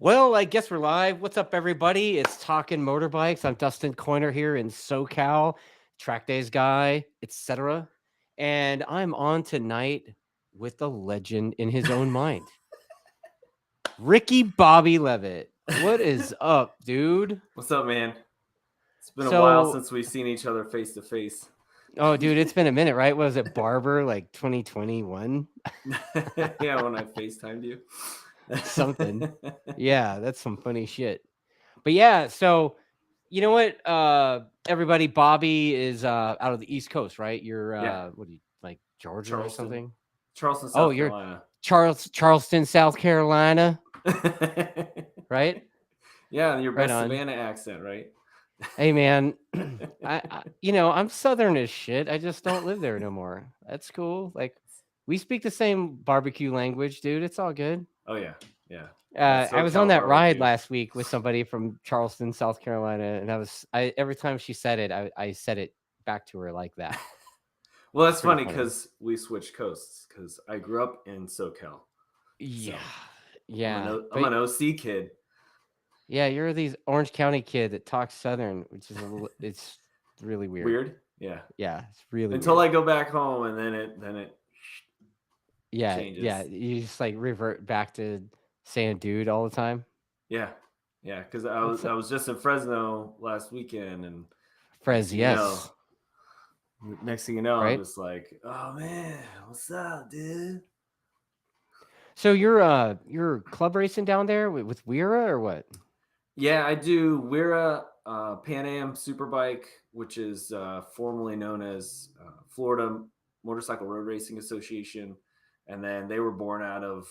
Well, I guess we're live. What's up, everybody? It's Talkin Motorbikes. I'm Dustin Coiner here in SoCal, TrackDaz guy, etc. And I'm on tonight with a legend in his own mind, Ricky Bobby Leavitt. What is up, dude? What's up, man? It's been a while So, since we've seen each other face to face. oh, dude, it's been a minute, right? What was it, Barber, like 2021? Yeah, when I FaceTimed you. Something. Yeah, that's some funny shit. But yeah, so you know what? Everybody, Bobby is out of the East Coast, right? You're Yeah, what do you like, Georgia or Charleston, something? Charleston, Oh, South you're Carolina. Charleston, South Carolina, right? Yeah, your Right best on. Savannah accent, right? Hey man, I'm Southern as shit. I just don't live there no more. That's cool. Like we speak the same barbecue language, dude. It's all good. Oh yeah, yeah. I was on SoCal that ride barbecue. last week with somebody from Charleston, South Carolina, and I every time she said it, I said it back to her like that. Well, It's that's pretty funny funny. because we switched coasts. Because I grew up in SoCal, Yeah, so yeah, I'm but an OC kid. yeah, you're these Orange County kid that talks Southern, which is it's really weird. Weird, yeah. Yeah, it's really Until weird. I go back home, and then it Yeah, yeah, changes. you just like revert back to saying dude all the time. Yeah, yeah, because I That's was I was just in Fresno last weekend, and next Frez, thing you know, yes, I'm right. just like, oh man, what's up, dude? So you're club racing down there with WERA or what? Yeah, I do WERA Pan Am Superbike, which is formerly known as Florida Motorcycle Road Racing Association, and then they were born out of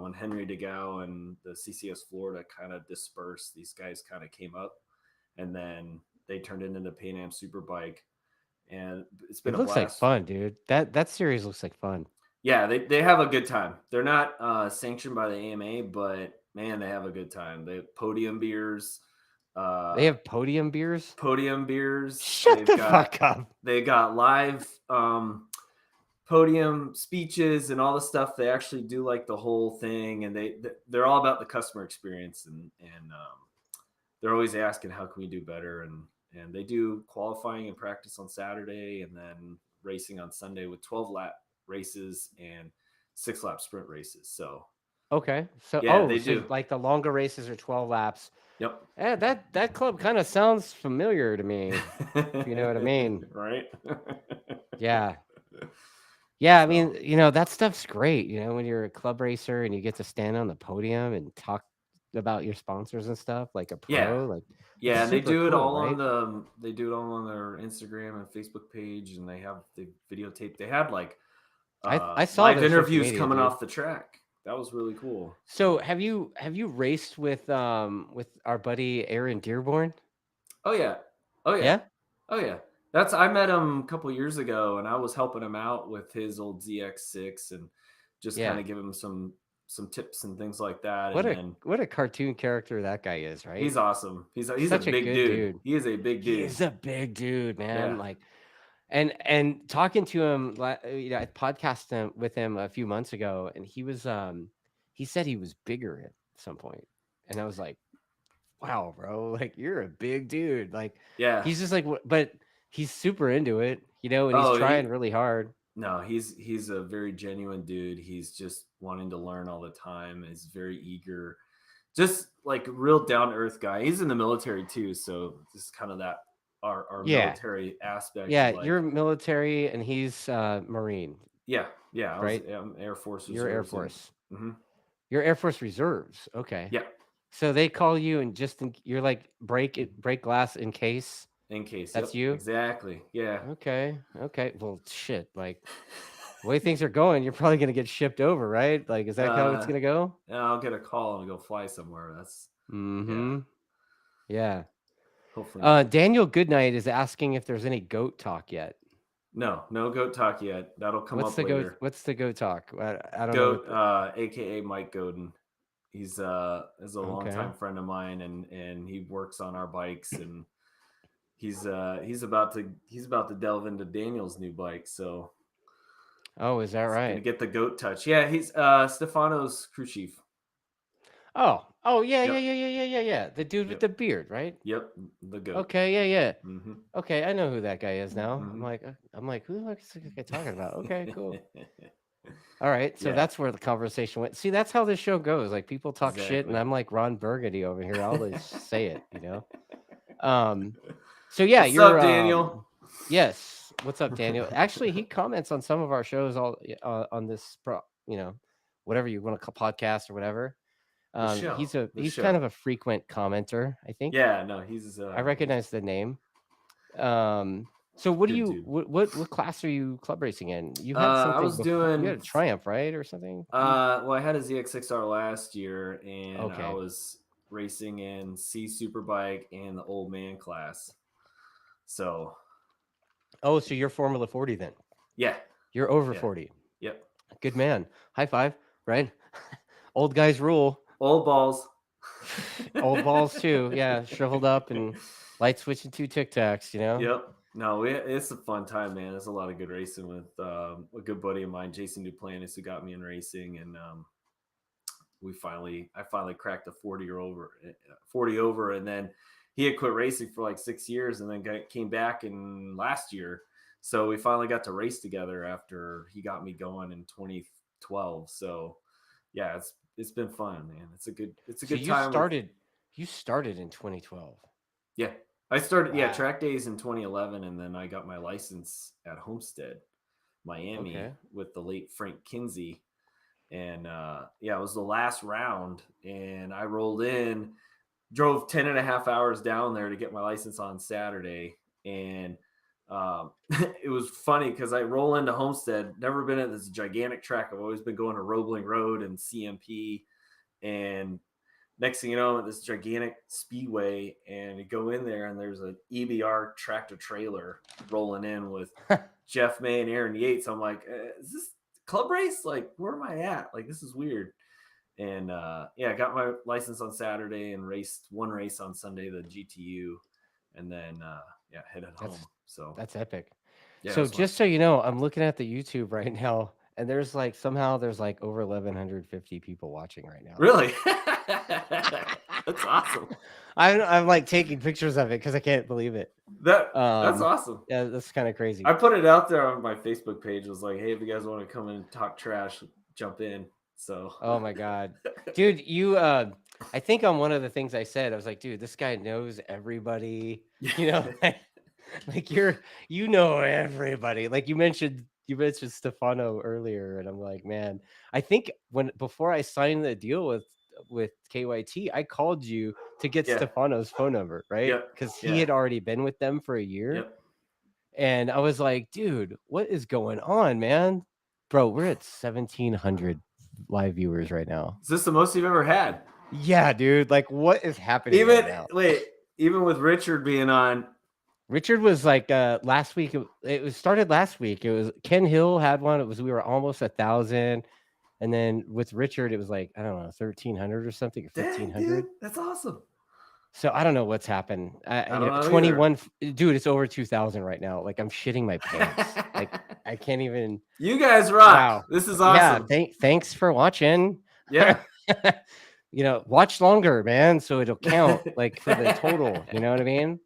when Henry DeGao and the CCS Florida kind of dispersed. These guys kind of came up, and then they turned it into Pan Am Superbike, and it's been It a looks like blast. fun, dude. That series looks like fun. Yeah, they have a good time. They're not sanctioned by the AMA, but man, they have a good time. They have podium beers. They Uh, have podium beers. Podium beers. Shut the fuck up. They got live podium speeches and all the stuff. They actually do like the whole thing, and they're all about the customer experience, and they're always asking how can we do better, and they do qualifying and practice on Saturday, and then racing on Sunday with 12-lap races and 6-lap sprint races. So Okay. yeah, they So do. like the longer races are 12 laps. Yep. Yeah, that club kind of sounds familiar to me, if you know what I mean. Right. Yeah. Yeah, I mean, So that stuff's great, when you're a club racer and you get to stand on the podium and talk about your sponsors and stuff like a yeah, pro, like it's yeah, and super cool, right? they do it all on their Instagram and Facebook page, and they have the videotape. They had like I saw live their social interviews media, coming dude. off the track. That was really cool. So have you raced with our buddy Aaron Dearborn? Oh yeah, oh yeah, Yeah? oh yeah. That's I met him a couple years ago, and I was helping him out with his old ZX6 and just kind Yeah. of give him some tips and things like that. And then What a cartoon character that guy is, right? he's awesome. He's a Such a big good dude. dude. He is a big He dude. is a big dude, man. Yeah. Like, and talking to him, I podcasted with him a few months ago, and he said he was bigger at some point, and I was like, wow, bro, like you're a big dude. Like, Yeah. he's just like, but he's super into it, and he's Oh, trying really hard. no, he's a very genuine dude. He's just wanting to learn all the time. He's very eager, just like a real down to earth guy. He's in the military too, so this is kind of that our Yeah, military aspect of yeah, like you're military, and he's Marine, yeah. right? I'm Air Force You're Air Reserves and Force. mhm, You're Air Force Reserves. Okay. yeah, So they call you and you're like break glass in case in case. that's Yep, you. exactly. Yeah. Okay. Okay. Well, shit. Like the way things are going, you're probably gonna get shipped over, right? Like, is that how it's uh, gonna go? I'll get a call and go fly somewhere. That's yeah. Mm-hmm. Yeah. Hopefully not. Daniel Goodnight is asking if there's any goat talk yet. No, no goat talk yet. That'll come up later. What's the goat talk? I don't know what Goat, aka Mike Godin. He's is a okay. longtime friend of mine, and he works on our bikes, and he's about to delve into Daniel's new bike, so Oh, is that he's gonna right? get the goat touch. Yeah, he's Stefano's crew chief. Oh, Oh yeah, yeah, Yep. yeah, yeah, yeah, yeah, yeah. The dude with Yep. the beard, right? Yep. The goat. Okay, yeah, yeah. Mm-hmm. Okay, I know who that guy is now. Mm-hmm. I'm like, who the fuck is this guy talking about? Okay, cool. All right, so Yeah. that's where the conversation went. See, that's how this show goes. Like people talk shit, and Exactly. I'm like Ron Burgundy over here. I'll just say it, you know. Um, so yeah, What's up, Daniel? yes. What's up, Daniel? Actually, he comments on some of our shows on this whatever you want to call podcast or whatever. The show. The He's show. kind of a frequent commenter, I think. Yeah. No, he's. I recognize the name. So what do Good you dude. what class are you club racing in? You had I something was before. You had doing. a Triumph, right, or something? Well, I had a ZX6R last year, and I Okay. was racing in C Superbike and the old man class. So. Oh, so you're Formula 40 then? Yeah. You're over Yeah. 40. Yep. Good man. High five, right? Old guys rule. Old balls. Old balls too. Yeah, shriveled up and light switching 2 Tic Tacs, you know? Yep. No, it's a fun time, man. There's a lot of good racing with a good buddy of mine, Jason Duplantis, who got me in racing, and I finally cracked a 40 over, and then he had quit racing for like 6 years, and then came back in last year. So we finally got to race together after he got me going in 2012. So yeah, it's been fun, man. It's a good time. You started in 2012. Yeah. I started, Wow. TrackDaz in 2011, and then I got my license at Homestead, Miami, with the late Frank Kinsey. And it was the last round, and I rolled in, drove 10 and a half hours down there to get my license on Saturday. And it was funny because I roll into Homestead, never been at this gigantic track. I've always been going to Roebling Road and CMP. And next thing you know, I'm at this gigantic speedway, and you go in there, and there's an EBR tractor trailer rolling in with Jeff May and Aaron Yates. I'm like, is this club race? Like, where am I at? Like, this is weird. And I got my license on Saturday and raced one race on Sunday, the GTU, and then headed home. So that's epic. Yeah, so just so you know, I'm looking at the YouTube right now, and there's like over 1,150 people watching right now. Really? That's awesome. I'm like taking pictures of it because I can't believe it. That's awesome. Yeah, that's kind of crazy. I put it out there on my Facebook page. It was like, hey, if you guys want to come in and talk trash, jump in. So oh my god, dude, you I think on one of the things I said, I was like, dude, this guy knows everybody. You know, like you know everybody. Like you mentioned Stefano earlier, and I'm like, man, I think before I signed the deal with KYT, I called you to get Stefano's phone number, right? Because he had already been with them for a year. Yep. And I was like, dude, what is going on, man? Bro, we're at 1,700 live viewers right now. Is this the most you've ever had? Yeah, dude. Like, what is happening right now? Even with Richard being on. Richard was like last week. It started last week. It was Ken Hill had one. We were almost 1,000. And then with Richard, it was like, I don't know, 1,300 or something, or 1,500. That's awesome. So I don't know what's happened. I don't know 21, dude, it's over 2,000 right now. Like I'm shitting my pants. Like I can't even. You guys rock. Wow. This is awesome. Yeah. Thanks for watching. Yeah. Watch longer, man. So it'll count like for the total, you know what I mean?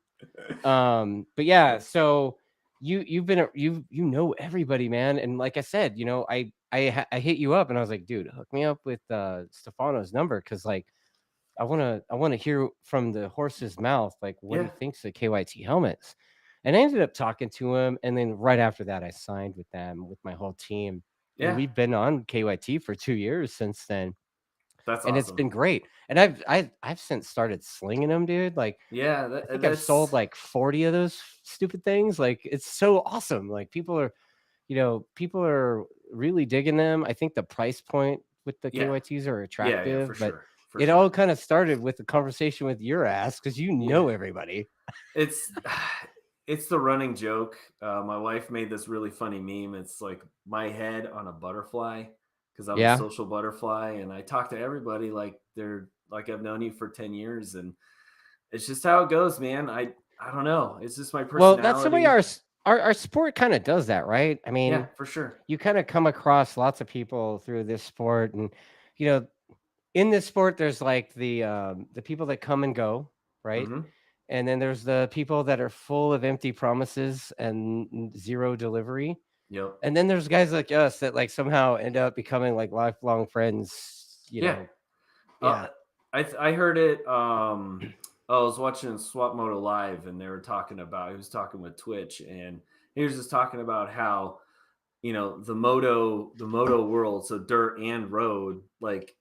But yeah, so you know everybody, man. And like I said, I hit you up and I was like, dude, hook me up with Stefano's number. Cause like, I want to hear from the horse's mouth, like what he thinks of KYT helmets. And I ended up talking to him. And then right after that, I signed with them, with my whole team. Yeah. And we've been on KYT for 2 years since then. That's and awesome. It's been great. And I've since started slinging them, dude. Like, yeah, I think I've sold like 40 of those stupid things. Like, it's so awesome. Like people are really digging them. I think the price point with the KYTs are attractive, for but sure. It all kind of started with the conversation with your ass because you know everybody. It's the running joke. My wife made this really funny meme. It's like my head on a butterfly because I'm a social butterfly, and I talk to everybody like they're like I've known you for 10 years, and it's just how it goes, man. I don't know. It's just my personality. Well, that's the way our sport kind of does that, right? I mean, for sure. You kind of come across lots of people through this sport, and in this sport, there's like the people that come and go, right? Mm-hmm. And then there's the people that are full of empty promises and zero delivery. Yep. And then there's guys like us that like somehow end up becoming like lifelong friends, Yeah. Yeah. I heard it. I was watching Swap Moto Live, and they were talking about. He was talking with Twitch, and he was just talking about how the moto world, so dirt and road, like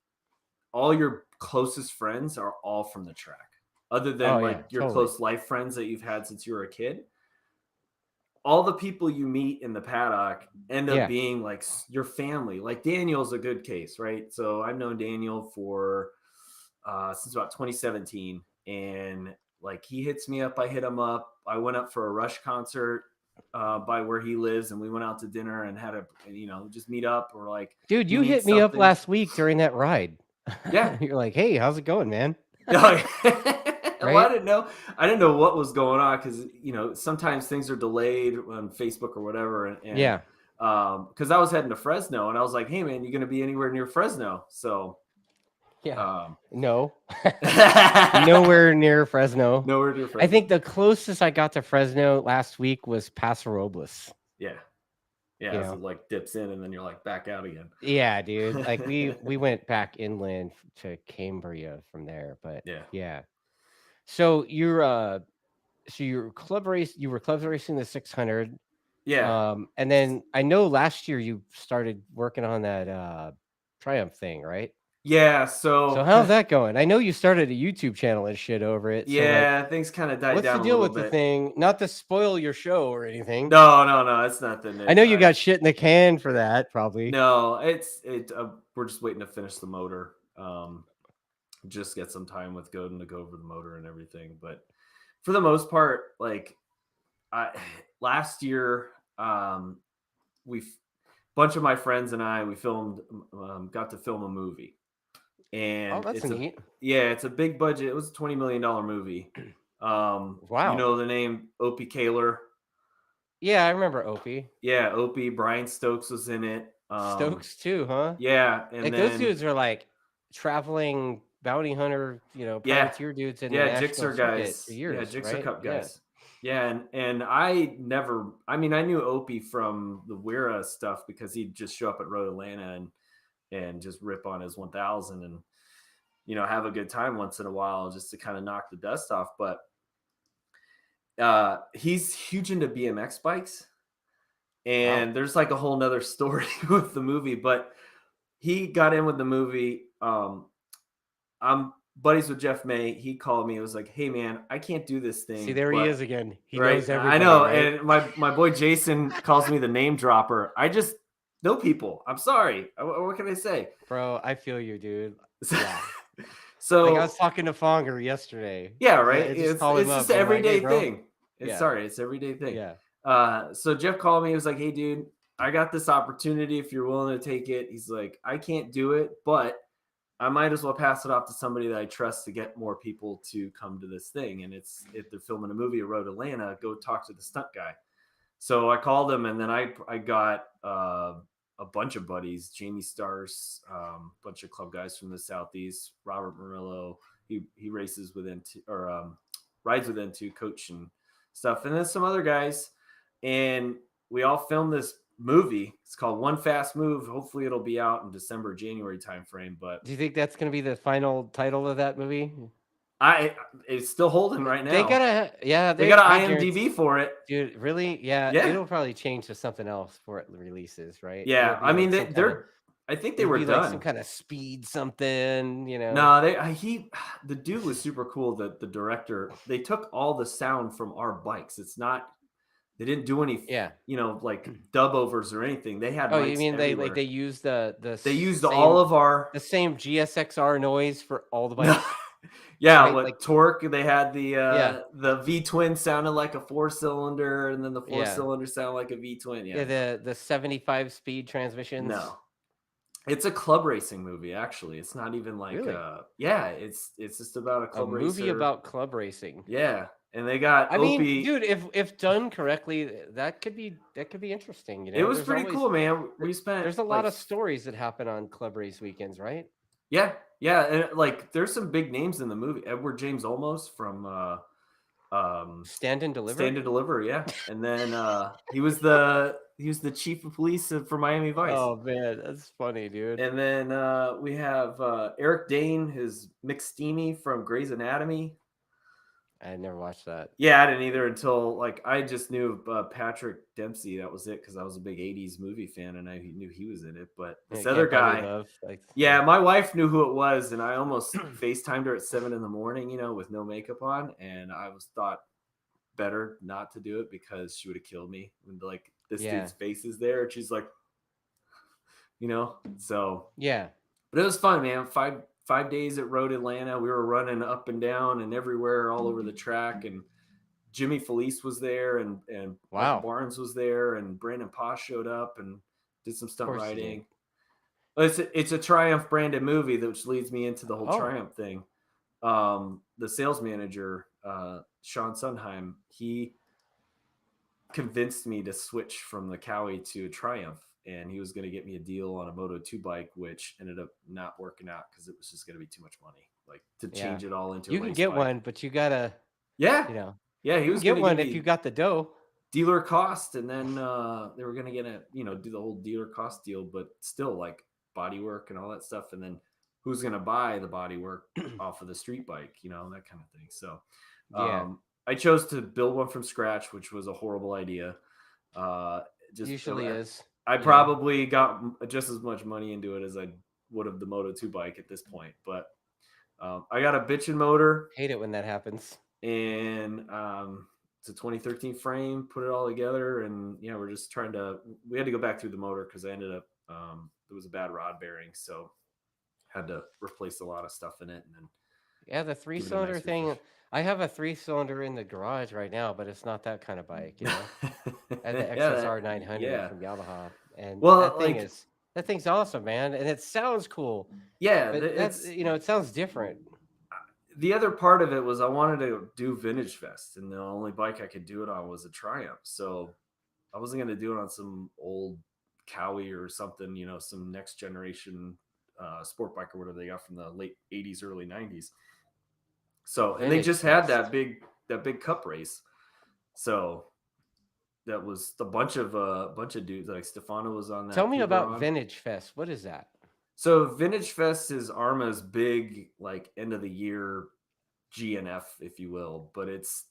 all your closest friends are all from the track, other Oh than yeah, like your totally. close life friends that you've had since you were a kid. All the people you meet in the paddock end up Yeah. being like your family. Like Daniel's a good case, right? So I've known Daniel for since about 2017, and like he hits me up, I hit him up. I went up for a Rush concert by where he lives, and we went out to dinner and had a just meet up, or like Dude, he you hit needs me up something. last week during that ride. Yeah. You're like, "Hey, how's it going, man?" Well, I Right? didn't know. I didn't know what was going on because sometimes things are delayed on Facebook or whatever, and Yeah. because I was heading to Fresno, and I was like, "Hey, man, you going to be anywhere near Fresno?" So, Yeah. um, No. Nowhere near Fresno. nowhere near I Fresno. think the closest I got to Fresno last week was Paso Robles. Yeah, You so know? it like dips in, and then you're like back out again. Yeah, dude. Like we went back inland to Cambria from there, but Yeah. yeah. So you're you were club racing the 600. Yeah. And then I know last year you started working on that Triumph thing, right? Yeah. So So, how's that going? I know you started a YouTube channel and shit over it. So like, yeah, things kind of died what's the down a deal little with the bit. thing? Not to spoil your show or anything. No, it's nothing. I know you got shit in the can for that, probably. No, we're just waiting to finish the motor. Just get some time with Godin to go over the motor and everything. But for the most part, like last year, we bunch of my friends and I, we filmed, got to film a movie, Oh, and that's neat. it's a big budget. It was a $20 million movie. Wow. The name Opie Kaler. Yeah, I remember Opie. Yeah, Opie. Brian Stokes was in it. Stokes too, huh? Yeah, and Like those then dudes are like traveling bounty hunter, yeah, privateer dudes in the yeah, national Gixxer circuit for guys. Yeah, years, Gixxer right? Cup Yeah. guys. Yeah, and I never. I mean, I knew Opie from the WERA stuff because he'd just show up at Road Atlanta and just rip on his 1000 and have a good time once in a while just to kind of knock the dust off. But he's huge into BMX bikes, Wow. and there's like a whole nother story with the movie. But he got in with the movie. I'm buddies with Jeff May. He called me. It was like, "Hey man, I can't do this See, thing." there he But is again. He right, knows I everybody, know. right? And my boy Jason calls me the name dropper. I just know people. I'm sorry. What can I say? Bro, I feel you, dude. Yeah. Like I So was talking to Fonger yesterday. yeah, Yeah, right. I just It's called him it's up just and an I'm like, "Hey, everyday bro." thing. Yeah. It's an everyday thing. Yeah. So Jeff called me. He was like, "Hey, dude, I got this opportunity. If you're willing to take it," he's like, "I can't do it, but I might as well pass it off to somebody that I trust to get more people to come to this thing. And if they're filming a movie at Road Atlanta, go talk to the stunt guy." So I called him, and then I got a bunch of buddies, Jamie Stars, bunch of club guys from the Southeast, Robert Murillo. He races with N2 or rides with N2, coach and stuff, and then some other guys, and we all filmed this movie. It's called One Fast Move. Hopefully, it'll be out in December, January timeframe. But Do you think that's gonna be the final title of that movie? it's still holding right They now. gotta, yeah, They got I an guarantee, IMDb for it. dude. Really? Yeah, Yeah, it'll probably change to something else before it releases, right? It'll yeah. be I mean, like some kind of, I think they it'll were be like some done. kind of speed something, No, the dude was super cool. The director, they took all the sound from our bikes. It's not, they didn't do any, Yeah. like dub overs or anything. They had Oh, you mics mean everywhere. they use the They used all of our, the same GSXR noise for all the no, bikes, yeah, right? what Like, torque they had yeah, the V twin sounded like a 4-cylinder, and then the yeah, 4-cylinder sounded like a V twin. yeah. Yeah, The 75 speed transmissions. no. It's a club racing movie, actually. It's not even like Really? yeah, it's just about a A club movie racer. about club racing. Yeah. And they got I mean, Opie. dude, if done correctly, that could be interesting. It was There's pretty always cool, man. We spent there's a lot like of stories that happen on club race weekends, right? Yeah, yeah, and like there's some big names in the movie. Edward James Olmos from Stand and Stand Deliver. and Deliver, yeah. And then he was the chief of police for Miami Vice. Oh man, that's funny, dude. And then we have Eric Dane, his McSteamy from Grey's Anatomy. I never watched that. Yeah, I didn't either until like I just knew Patrick Dempsey. That was it because I was a big '80s movie fan and I knew he was in it. But this Yeah, other Can't Buy Me guy, Love. Like, yeah, my wife knew who it was, and I almost FaceTimed her at 7 in the morning, with no makeup on, and I was thought better not to do it because she would have killed me when like this dude's face is there, and she's like, so yeah. But it was fun, man. Five days at Road Atlanta. We were running up and down and everywhere, all over the track. And Jimmy Felice was there, and Wow. Michael Barnes was there, and Brandon Posh showed up and did some stunt course he did. riding. It's a Triumph branded movie, which leads me into the whole Triumph thing. The sales manager, Sean Sunheim, he convinced me to switch from the Cowie to a Triumph, and he was going to get me a deal on a Moto 2 bike, which ended up not working out because it was just going to be too much money, like to change it all into. You a can race get bike. one, but you gotta, yeah, he was was get gonna one give if me you got the dough. dealer cost, and then they were going to get do the whole dealer cost deal, but still like body work and all that stuff, and then who's going to buy the body work off of the street bike, that kind of thing. So I chose to build one from scratch, which was a horrible idea. Usually is. I probably got just as much money into it as I would have the Moto 2 bike at this point, but I got a bitchin' motor. Hate it when that happens. And it's a 2013 frame, put it all together, and we're just we had to go back through the motor because I ended up there was a bad rod bearing, so had to replace a lot of stuff in it. And then the 3-cylinder thing. I have a 3-cylinder in the garage right now, but it's not that kind of bike, I have the XSR 900 from Yamaha, and that thing's awesome, man, and it sounds cool. Yeah, but that's it sounds different. The other part of it was I wanted to do Vintage Fest, and the only bike I could do it on was a Triumph, so I wasn't going to do it on some old Cowie or something, some next generation sport bike or whatever they got from the late 80s, early 90s. So, and they just had that big cup race. So that was a bunch of dudes, like Stefano was on that. Tell me about Vintage Fest. What is that? So Vintage Fest is Arma's big, like, end of the year GNF, if you will, but it's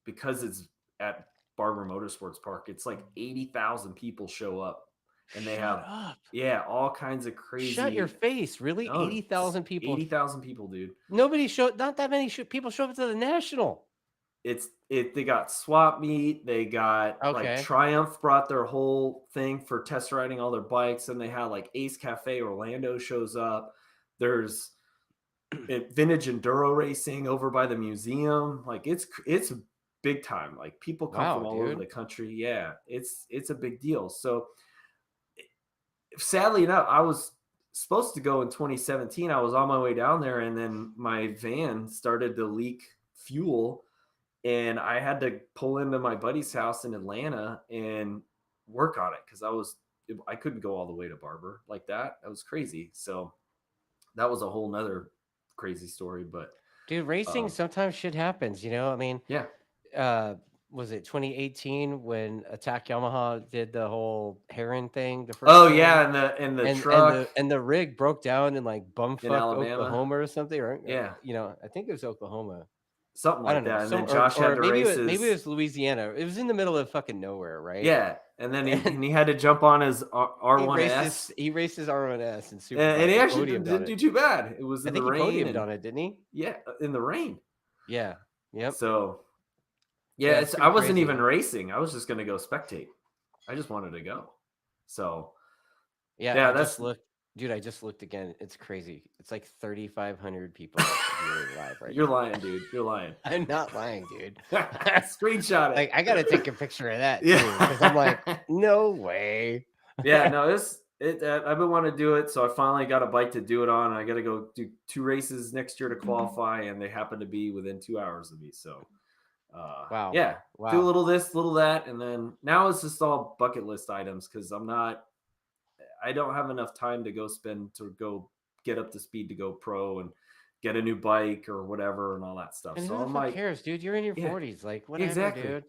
because it's at Barber Motorsports Park. It's like 80,000 people show up. And they have all kinds of crazy. Shut your face! Really, 80,000 people. 80,000 people, dude. Not that many people show up to the National. They got swap meet. They got like Triumph brought their whole thing for test riding all their bikes, and they had like Ace Cafe Orlando shows up. There's vintage enduro racing over by the museum. Like it's big time. Like people come from all over the country. Yeah, it's a big deal. So sadly enough, I was supposed to go in 2017. I was on my way down there, and then my van started to leak fuel, and I had to pull into my buddy's house in Atlanta and work on it because I couldn't go all the way to Barber like that. That was crazy. So that was a whole nother crazy story. But dude, racing sometimes shit happens. I mean, was it 2018 when Attack Yamaha did the whole Heron thing? The first and the truck and the rig broke down in like bumfuck Oklahoma or something, right? I think it was Oklahoma, something like that. And then Josh had to race. Maybe it was Louisiana. It was in the middle of fucking nowhere, right? Yeah, and then he had to jump on his R1S. He raced his R1S and super, and he actually didn't do too bad. It was in the rain. He podiumed on it, didn't he? Yeah, in the rain. Yeah. Yep. So. Yeah, I wasn't even racing. I was just going to go spectate. I just wanted to go. So, I just looked again. It's crazy. It's like 3,500 people live right You're lying, dude. You're lying. I'm not lying, dude. Screenshot it. Like, I got to take a picture of that, too. Because I'm like, no way. Yeah, no, I've been wanting to do it. So I finally got a bike to do it on. I got to go do 2 races next year to qualify. And they happen to be within 2 hours of me. So. Wow. Yeah. Wow. Do a little this, little that, and then now it's just all bucket list items because I don't have enough time to go get up to speed to go pro and get a new bike or whatever and all that stuff. And So who the I'm fuck like, cares, dude? You're in your yeah, 40s. Like, whatever, exactly. dude.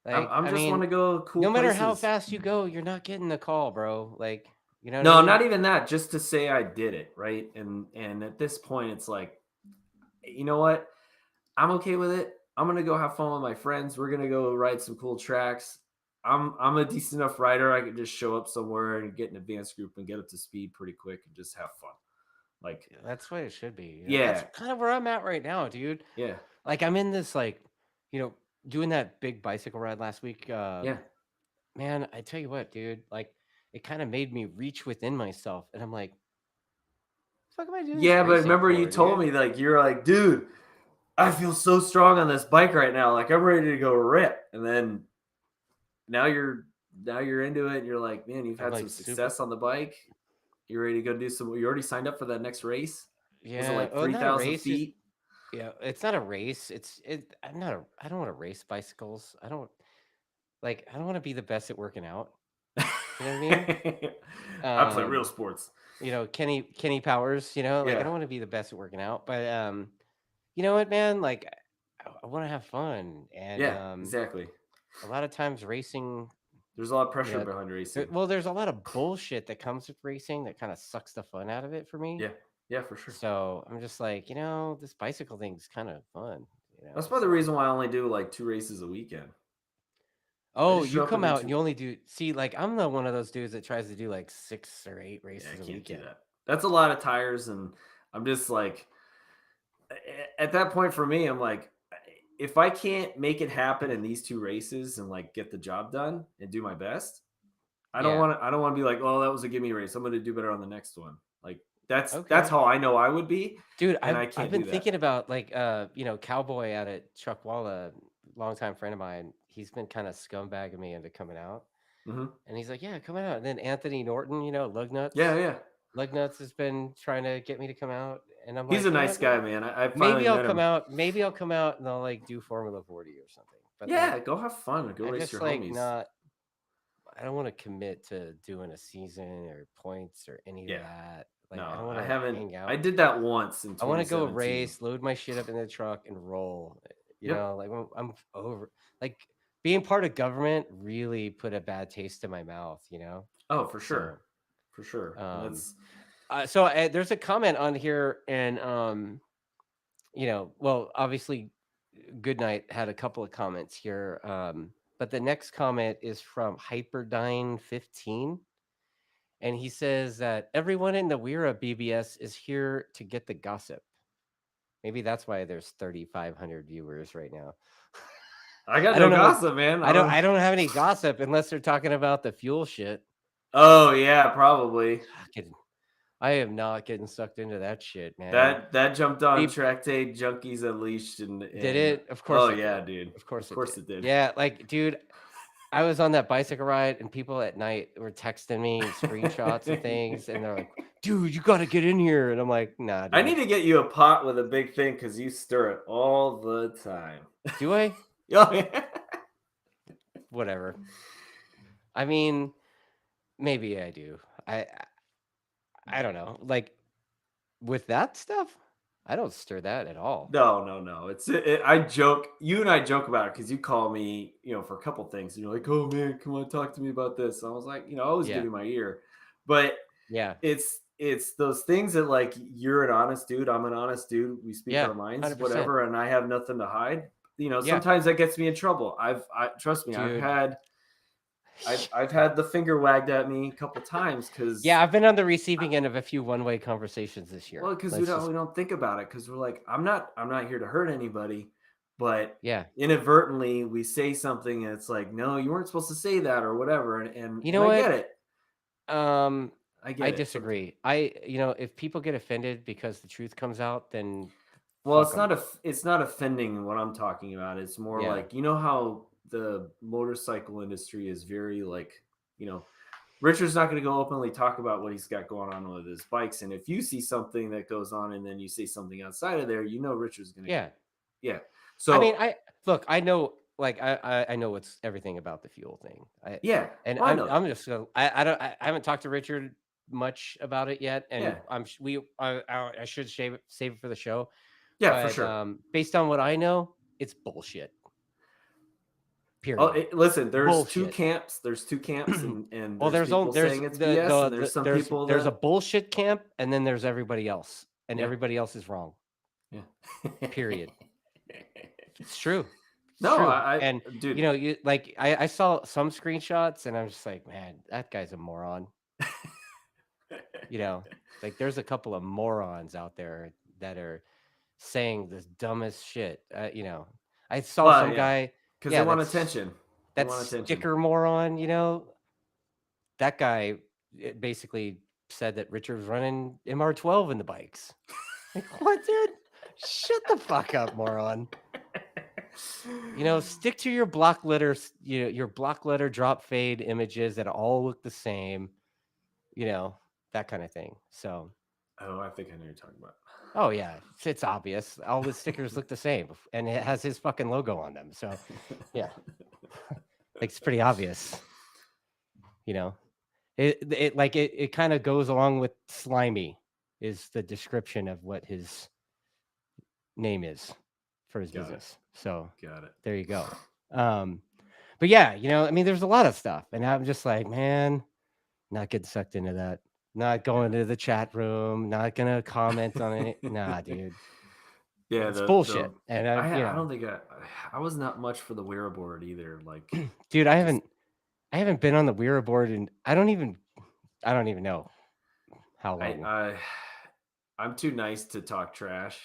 Like, I'm I just want mean, to go cool no matter how places. fast you go, you're not getting the call, bro. Like, you know what I No, mean? not even that. Just to say I did it, right? And at this point, it's like, you know what? I'm okay with it. I'm gonna go have fun with my friends. We're gonna go ride some cool tracks. I'm a decent enough rider. I could just show up somewhere and get an advanced group and get up to speed pretty quick and just have fun. Like, Yeah, that's what it should be. That's yeah, kind of where I'm at right now, dude. yeah, Like, I'm in this, like, doing that big bicycle ride last week. yeah, Man, I tell you what, dude, like, it kind of made me reach within myself. And I'm like, fuck am I doing this yeah. But racing remember, you for, told dude? me like you're like, dude, I feel so strong on this bike right now. Like I'm ready to go rip. And then now you're into it. And you're like, man, you've I'm had like some super, success on the bike. You're ready to go do some. You already signed up for that next race. Was it yeah. like Well, not a 3,000 race. Just, feet? yeah, it's not a race. I don't want to race bicycles. I don't want to be the best at working out. You know what I mean? I play real Um, sports. Kenny Powers, like I Yeah, don't want to be the best at working out, but you know what, man? Like I want to have fun, and yeah, exactly. a lot of times racing, There's a lot of you pressure know, behind racing. there's a lot of bullshit that comes with racing that kind of sucks the fun out of it for me. Yeah, yeah, for sure. So I'm just like, this bicycle thing's kind of fun, That's probably the So, reason why I only do like 2 races a weekend. I oh, just you show up come and do out and two. you only do see, like I'm the one of those dudes that tries to do like 6 or 8 Yeah, I races a can't do weekend. that. That's a lot of tires, and I'm just like, at that point for me, I'm like, if I can't make it happen in these 2 races and like get the job done and do my best, I don't Yeah. want to. I don't want to be like, oh, that was a gimme race. I'm going to do better on the next one. Like that's Okay. how I know I would be, Dude, and I I've can't been do that. thinking about like Cowboy out at Chuckwalla, longtime friend of mine. He's been kind of scumbagging me into coming out. Hmm. And he's like, "Yeah, coming out." And then Anthony Norton, Yeah, Lugnuts. yeah. Lugnuts has been trying to get me to come out. And I'm He's like, a you know nice what, guy, man? man. I finally met him. Maybe I'll come out and I'll like do Formula 40 or something. But Yeah, like go have fun. Go I race just your like homies. not I don't want to commit to doing a season or points or any of Yeah. that. Like I No, don't want I to haven't. hang I out. did that once in I want to go 2017. race, load my shit up in the truck, and roll. Yep. Like I'm over. Like being part of government really put a bad taste in my mouth. Oh, for sure. So, For sure. And um, that's there's a comment on here, and well, obviously, Goodnight had a couple of comments here. But the next comment is from Hyperdyne15, and he says that everyone in the WERA BBS is here to get the gossip. Maybe that's why there's 3,500 viewers right now. I got I no don't know what gossip, man. I don't have any gossip unless they're talking about the fuel shit. Oh yeah, probably. Fucking, I am not getting sucked into that shit, man. That jumped on Peop TrackDaz Junkies Unleashed Did and it? Of oh course it yeah, did. dude. Of course Of it course did. it did. Yeah, like, dude, I was on that bicycle ride and people at night were texting me screenshots of things and they're like, dude, you got to get in here. And I'm like, nah, I need dude. to get you a pot with a big thing because you stir it all the time. Do I? Oh, yeah. Whatever. I mean, maybe I do. I don't know. Like with that stuff, I don't stir that at all. No. I joke. You and I joke about it because you call me, for a couple things, and you're like, "Oh man, come on, talk to me about this." And I was like, I always give Yeah. you my ear, but Yeah. it's those things that like you're an honest dude, I'm an honest dude. We speak Yeah. our minds, 100%. whatever, and I have nothing to hide. Yeah. Sometimes that gets me in trouble. Trust me, Dude. I've had the finger wagged at me a couple times Yeah, because I've been on the receiving end of a few one-way conversations this year. well, because we Let's don't just we don't think about it because we're like, I'm not here to hurt anybody, but yeah. inadvertently we say something and it's like, no, you weren't supposed to say that or whatever, and You and know I what? get it. Um, I I get it. disagree. If people get offended because the truth comes out, then Well, fuck them. it's not offending what I'm talking about. It's more Yeah. like, how the motorcycle industry is very like, Richard's not going to go openly talk about what he's got going on with his bikes. And if you see something that goes on and then you say something outside of there, Richard's going to, Yeah. yeah. I mean, So, I know, like I know what's everything about the fuel thing. yeah, And well, I know that. I'm just gonna I don't I haven't talked to Richard much about it yet, and Yeah. I should save it for the show. Yeah, for But sure. based on what I know, it's bullshit. Oh, Period. listen, there's two Bullshit. camps. There's two camps, and Well, there's people there's saying it's BS, and there's some people there's a that bullshit camp, and then there's everybody else, and yeah, everybody else is wrong. yeah. Period. It's true. It's No, true. I And dude, you like I saw some screenshots, and I'm just like, man, that guy's a moron. Like there's a couple of morons out there that are saying the dumbest shit. I saw well, some yeah, guy, because they yeah, want attention. They that want attention. sticker moron. That guy basically said that Richard was running MR12 in the bikes. Like, what, dude? Shut the fuck up, moron. Stick to your block letters, your block letter drop fade images that all look the same, that kind of thing. So, Oh, I think I know what you're talking about. oh yeah, it's obvious. All the stickers look the same, and it has his fucking logo on them. So, yeah, like it's pretty obvious. It kind of goes along with slimy is the description of what his name is for his business. So Got it. there you go. But yeah, I mean, there's a lot of stuff, and I'm just like, man, not getting sucked into that. Not going to the chat room. Not gonna comment on it. Nah, dude. Yeah, It's bullshit. And I don't think I was not much for the WERA board either. Like, dude, I haven't been on the WERA board, and I don't even know how long. I'm too nice to talk trash,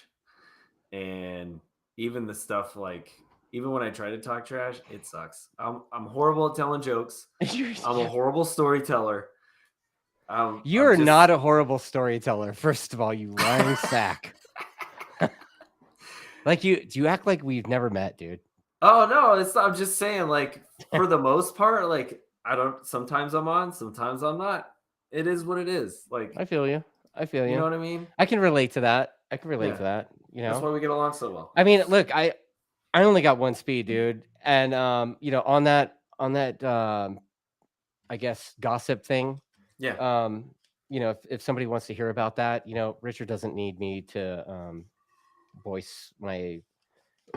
and even the stuff like even when I try to talk trash, it sucks. I'm horrible at telling jokes. I'm a horrible storyteller. You're not a horrible storyteller, first of all, you lying sack. Like do you act like we've never met, dude? Oh no, I'm just saying, like, for the most part, like sometimes I'm on, sometimes I'm not. It is what it is. Like, I feel you. you know what I mean? I can relate to that. To that. That's why we get along so well. I mean, look, I only got one speed, dude. And on that I guess gossip thing. Yeah. If somebody wants to hear about that, Richard doesn't need me to voice my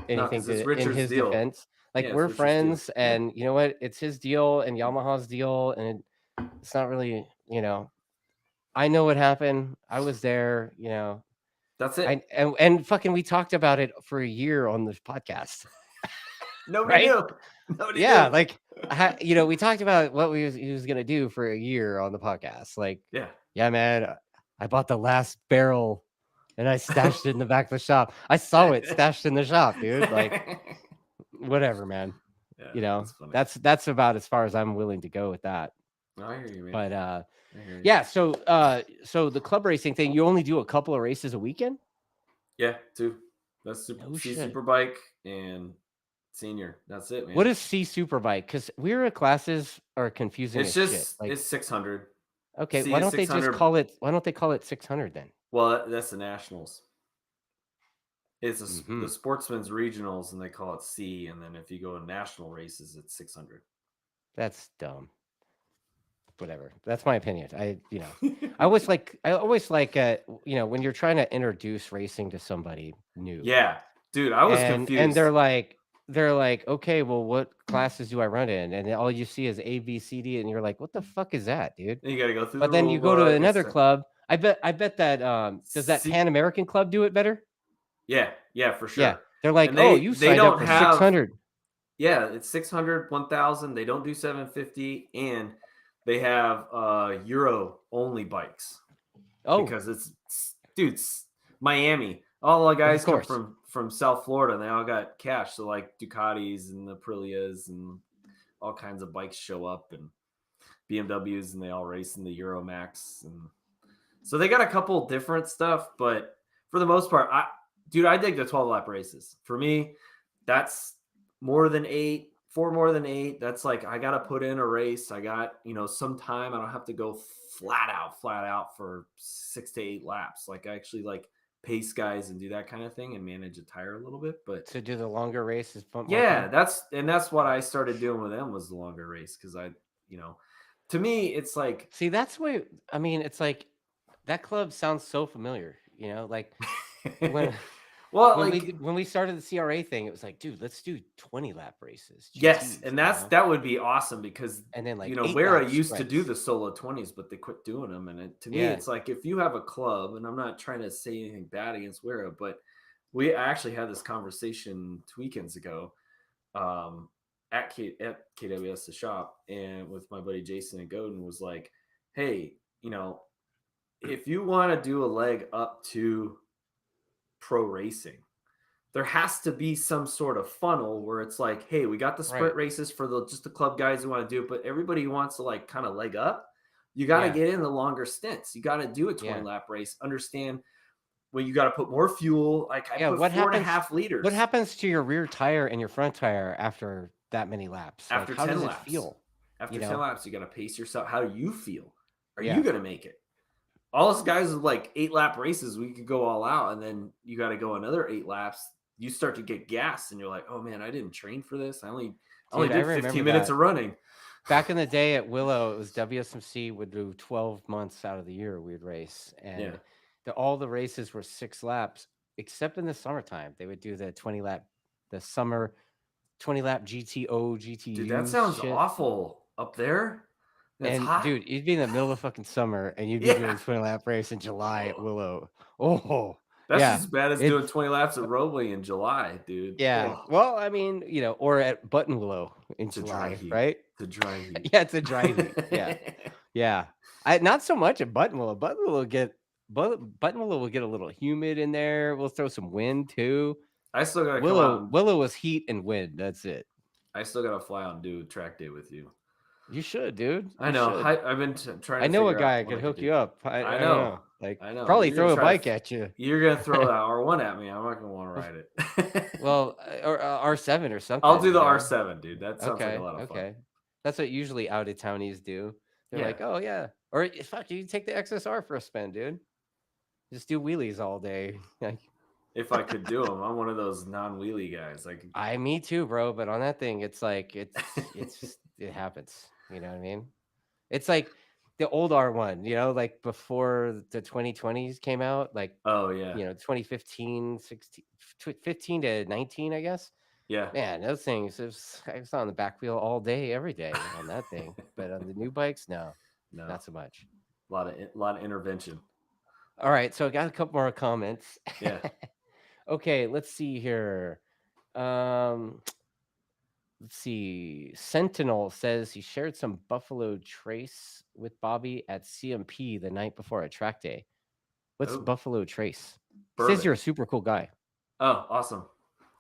anything in his defense. Like, we're friends, and you know what? It's his deal and Yamaha's deal, and it's not really, I know what happened. I was there, That's it. And fucking we talked about it for a year on this podcast. Nobody right? knew. Nobody Yeah, knew. like we talked about what he was gonna do for a year on the podcast. Like, yeah, man, I bought the last barrel and I stashed it in the back of the shop. I saw it stashed in the shop, dude. Like, whatever, man. Yeah, that's about as far as I'm willing to go with that. I hear you, man. But yeah, so the club racing thing, you only do a couple of races a weekend? Yeah, 2. That's C Superbike and Senior. That's it, man. What is C Superbike? Because WERA classes are confusing as shit. Like, it's 600. Okay, why don't they just call it? Why don't they call it 600 then? Well, that's the nationals. It's the sportsman's regionals, and they call it C. And then if you go to national races, it's 600. That's dumb. Whatever. That's my opinion. I always like, when you're trying to introduce racing to somebody new. Yeah, dude, I was confused. And they're like, okay, well, what classes do I run in? And all you see is A, B, C, D, and you're like, what the fuck is that, dude? And you got to go through. But then you go to another club. I bet that does that Pan American Club do it better? Yeah, for sure. Yeah, they're like, you signed up for 600. Yeah, it's 600, 1,000. They don't do 750, and they have Euro only bikes. Oh, because it's Miami. All the guys come from South Florida, and they all got cash. So like Ducatis and the Aprilias and all kinds of bikes show up, and BMWs, and they all race in the Euro Max. And so they got a couple different stuff, but for the most part, I dig the 12-lap races. For me, that's more than 8. 4 more than 8. That's like, I got to put in a race. I got, some time. I don't have to go flat out for 6 to 8 laps. Like, I actually like pace guys and do that kind of thing and manage a tire a little bit. But to do the longer races. Yeah, that's what I started doing with them was the longer race. Cause to me, it's like See, that's why I mean, it's like that club sounds so familiar, like when well, when like we started the CRA thing, it was like, dude, let's do 20 lap races, yes, GTs, and that would be awesome because and then like WERA 8 lap used to do sprints. the solo 20s, but they quit doing them. And to me, Yeah, it's like if you have a club, and I'm not trying to say anything bad against WERA, but we actually had this conversation 2 weekends ago at KWS the shop, and with my buddy Jason and Godin was like, hey, if you want to do a leg up to pro racing, there has to be some sort of funnel where it's like, hey, we got the sprint right. races for just the club guys who want to do it, but everybody who wants to like kind of leg up, you got to Yeah, get in the longer stints. You got to do a 20 yeah, lap race. Understand when you got to put more fuel. Like I yeah. put What four and a happens? half What liters happens to your rear tire and your front tire after that many laps? Like, after how 10 does it laps. feel? After You 10 know? laps, you got to pace yourself. How do you feel? Are you Yeah, going to make it? All us guys with like 8 lap races, we could go all out, and then you got to go another 8 laps. You start to get gassed, and you're like, "Oh man, I didn't train for this. I only dude, I did remember 15 minutes that. of running." Back in the day at Willow, it was WSMC would do 12 months out of the year we'd race, Yeah, and all the races were 6 laps, except in the summertime. They would do the 20 lap, the summer 20 lap GTO dude, that GTU sounds shit. awful up there. And it's And hot. dude, you'd be in the middle of fucking summer, and you'd be Yeah, doing 20 lap race in July at Willow. Oh, that's yeah, as bad as doing it's 20 laps at Robley in July, dude. yeah. Oh, Well, I mean, or at Button Willow in to dry July, heat, right? to dry heat. Yeah, it's a dry heat. Yeah. Yeah. I not so much at Buttonwillow. Buttonwillow will get a little humid in there. We'll throw some wind too. I still gotta come out Willow and Willow was heat and wind. That's it. I still gotta fly out and do track day with you. You should, dude. I You know. should. I've been trying I to know a figure out guy what could I could hook do. you up. I I don't know. know. Like I know. probably throw a bike at you. You're gonna throw that R1 at me. I'm not gonna want to ride it. Well, or R7 or I'll do something, the R7, dude. That sounds like a Okay, lot of fun. okay. That's what usually out of townies do. They're Yeah. like, "Oh yeah," or fuck, you take the XSR for a spin, dude. Just do wheelies all day. Like, If I could do them, I'm one of those non-wheelie guys. Like, me too, bro. But on that thing, it's like it happens. You know what I mean? It's like the old R1. Like before the 2020s came out, like oh yeah, 2015, 16, 15 to 19, I guess. yeah. Man, those things, I was on the back wheel all day, every day on that thing. But on the new bikes, no, No, not so much. a lot of intervention. All right, so I got a couple more comments. Yeah. Okay, let's see here. Um, let's see. Sentinel says he shared some Buffalo Trace with Bobby at CMP the night before a track day. What's Oh, Buffalo Trace? He says bourbon. you're a super cool guy. Oh, awesome,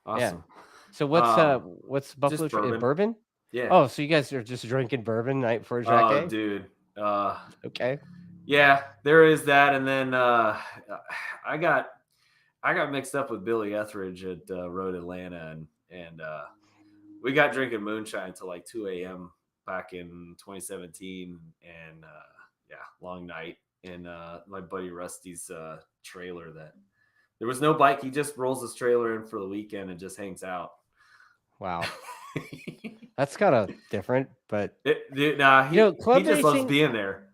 Yeah. awesome. So Um, what's Buffalo just Trace? bourbon. Bourbon? Yeah. Oh, so you guys are just drinking bourbon night before track Oh, day? dude. Uh, Okay. yeah, there is that, and then I got mixed up with Billy Etheridge at Road Atlanta, and we got drinking moonshine until like 2 a.m. back in 2017, and yeah, long night in my buddy Rusty's trailer. That there was no bike; he just rolls his trailer in for the weekend and just hangs out. Wow. That's kind of different, but Nah, he club just loves racing, being there.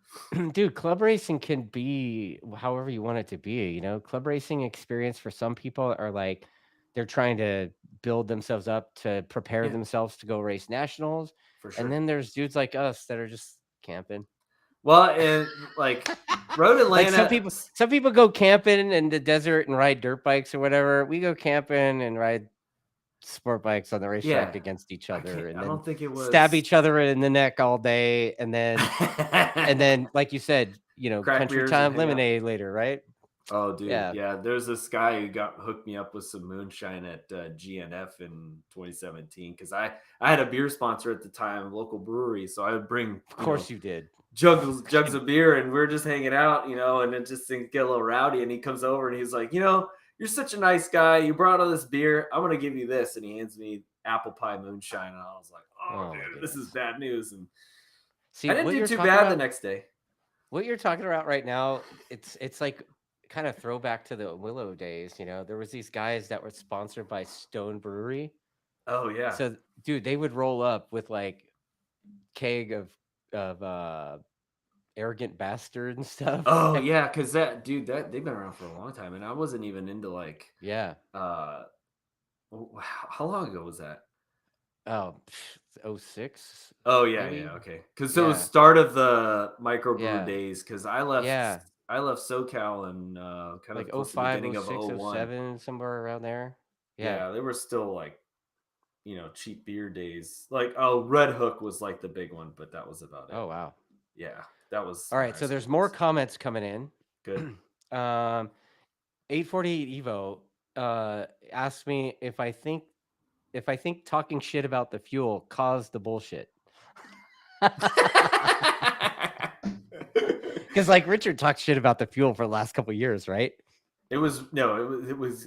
dude, club racing can be however you want it to be. Club racing experience for some people are like they're trying to build themselves up to prepare Yeah, themselves to go race nationals. for And sure. then there's dudes like us that are just camping. Well, and like Road Like Atlanta, some people go camping in the desert and ride dirt bikes or whatever. We go camping and ride sport bikes on the yeah, racetrack against each I other can't. and I then don't think it stab was each other in the neck all day and then like you said, crack country beers and time hang out. lemonade later, right? Oh, dude, Yeah, yeah. There's this guy who got hooked me up with some moonshine at GNF in 2017 because I had a beer sponsor at the time, local brewery, so I would bring of course you did. jugs of beer, and we're just hanging out, and it just things get a little rowdy. And he comes over and he's like, you're such a nice guy. You brought all this beer. I'm gonna give you this, and he hands me apple pie moonshine, and I was like, oh, Oh my dude, this is goodness. bad news. And See I didn't what do you're too talking bad the about. next day. What you're talking about right now, it's like kind of throwback to the Willow days. There was these guys that were sponsored by Stone Brewery. Oh yeah, So, dude, they would roll up with like keg of Arrogant Bastard and stuff. Oh yeah, because that dude, that they've been around for a long time, and I wasn't even into like Yeah. how long ago was that? Oh, 06 Oh yeah, maybe. yeah, okay. Because it was Yeah. start of the microbrew Yeah. days. Because Yeah. I left SoCal and kind Like of towards the 05, beginning of 06, '01. 07, somewhere around there. Yeah. Yeah, they were still like cheap beer days. Like Red Hook was like the big one, but that was about it. Oh wow. Yeah, that was All my right, high so school there's more days. comments coming in. Good. 848 Evo asked me if I think talking shit about the fuel caused the bullshit. Because like Richard talked shit about the fuel for the last couple of years, right? It was no, it was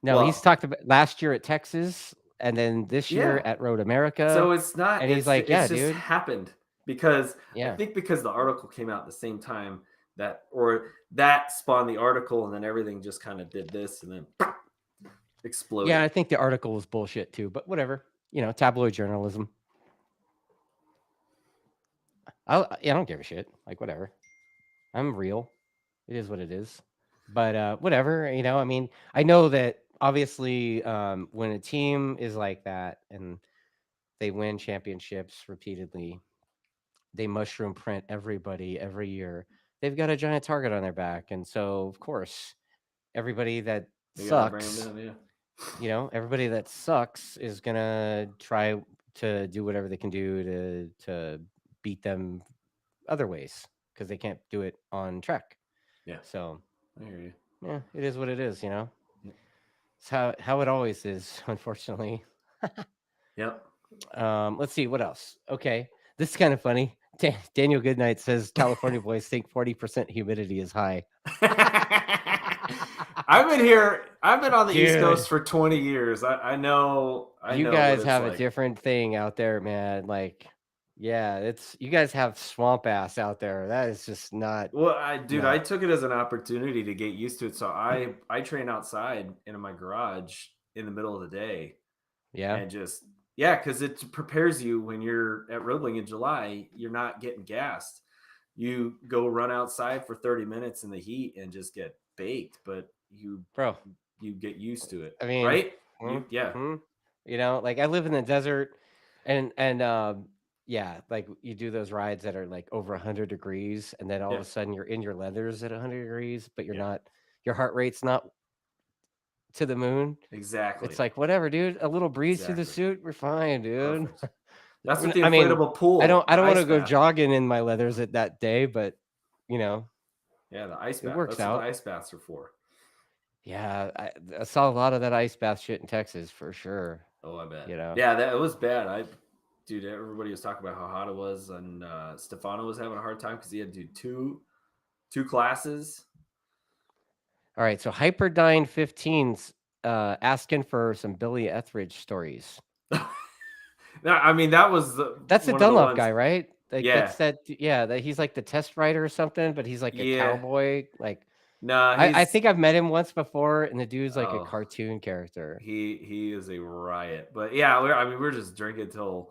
No, he's well, talked about last year at Texas and then this year yeah. at Road America. So it's not. And he's like, It's yeah, just dude. happened because I Yeah. think because the article came out at the same time that spawned the article, and then everything just kind of did this and then Yeah, exploded. I think the article was bullshit too, but whatever. Tabloid journalism. I don't give a shit. Like, whatever. I'm real. It is what it is. But whatever, I mean, I know that obviously when a team is like that and they win championships repeatedly, they mushroom print everybody every year. They've got a giant target on their back. And so, of course, everybody that You gotta bring them sucks, down, yeah. everybody that sucks is going to try to do whatever they can do to beat them other ways because they can't do it on track. Yeah, So, I hear you. yeah, it is what it is, Yeah. It's how it always is, unfortunately. Yep. Let's see what else. Okay, this is kind of funny. Daniel Goodnight says California boys think 40% humidity is high. I've been here. I've been on the East Dude, Coast for 20 years. I know. I you know what guys it's have a like. different thing out there, man. Like, yeah, it's you guys have swamp ass out there. That is just not Well, I no. took it as an opportunity to get used to it. So I train outside in my garage in the middle of the day, Yeah, and just yeah, because it prepares you when you're at Roebling in July. You're not getting gassed. You go run outside for 30 minutes in the heat and just get baked, but bro. you get used to it, I mean, right? hmm, Yeah, hmm, like I live in the desert, and yeah, like you do those rides that are like over 100 degrees, and then all of yeah, a sudden you're in your leathers at 100 degrees, but you're yeah, not. Your heart rate's not to the moon. exactly, It's like whatever, dude. A little breeze through the exactly, suit, we're fine, dude. perfect. That's what the I mean, inflatable pool, I the don't want to ice go bath. jogging in my leathers at that day, but you know, Yeah, the ice it bath. works That's what the out. ice baths are for. Yeah, I saw a lot of that ice bath shit in Texas for sure. Oh, I bet. You know. Yeah, that it was bad. Dude, everybody was talking about how hot it was, and Stefano was having a hard time because he had to do two classes. All right, so Hyperdyne 15's asking for some Billy Etheridge stories. No, I mean that was That's the one of the Dunlop ones. guy, right? Like Yeah, that's that yeah, that he's like the test rider or something, but he's like a yeah. cowboy. Like Nah, I he's think I've met him once before, and the dude's like a oh, cartoon character. he is a riot. But yeah, I mean we're just drinking till.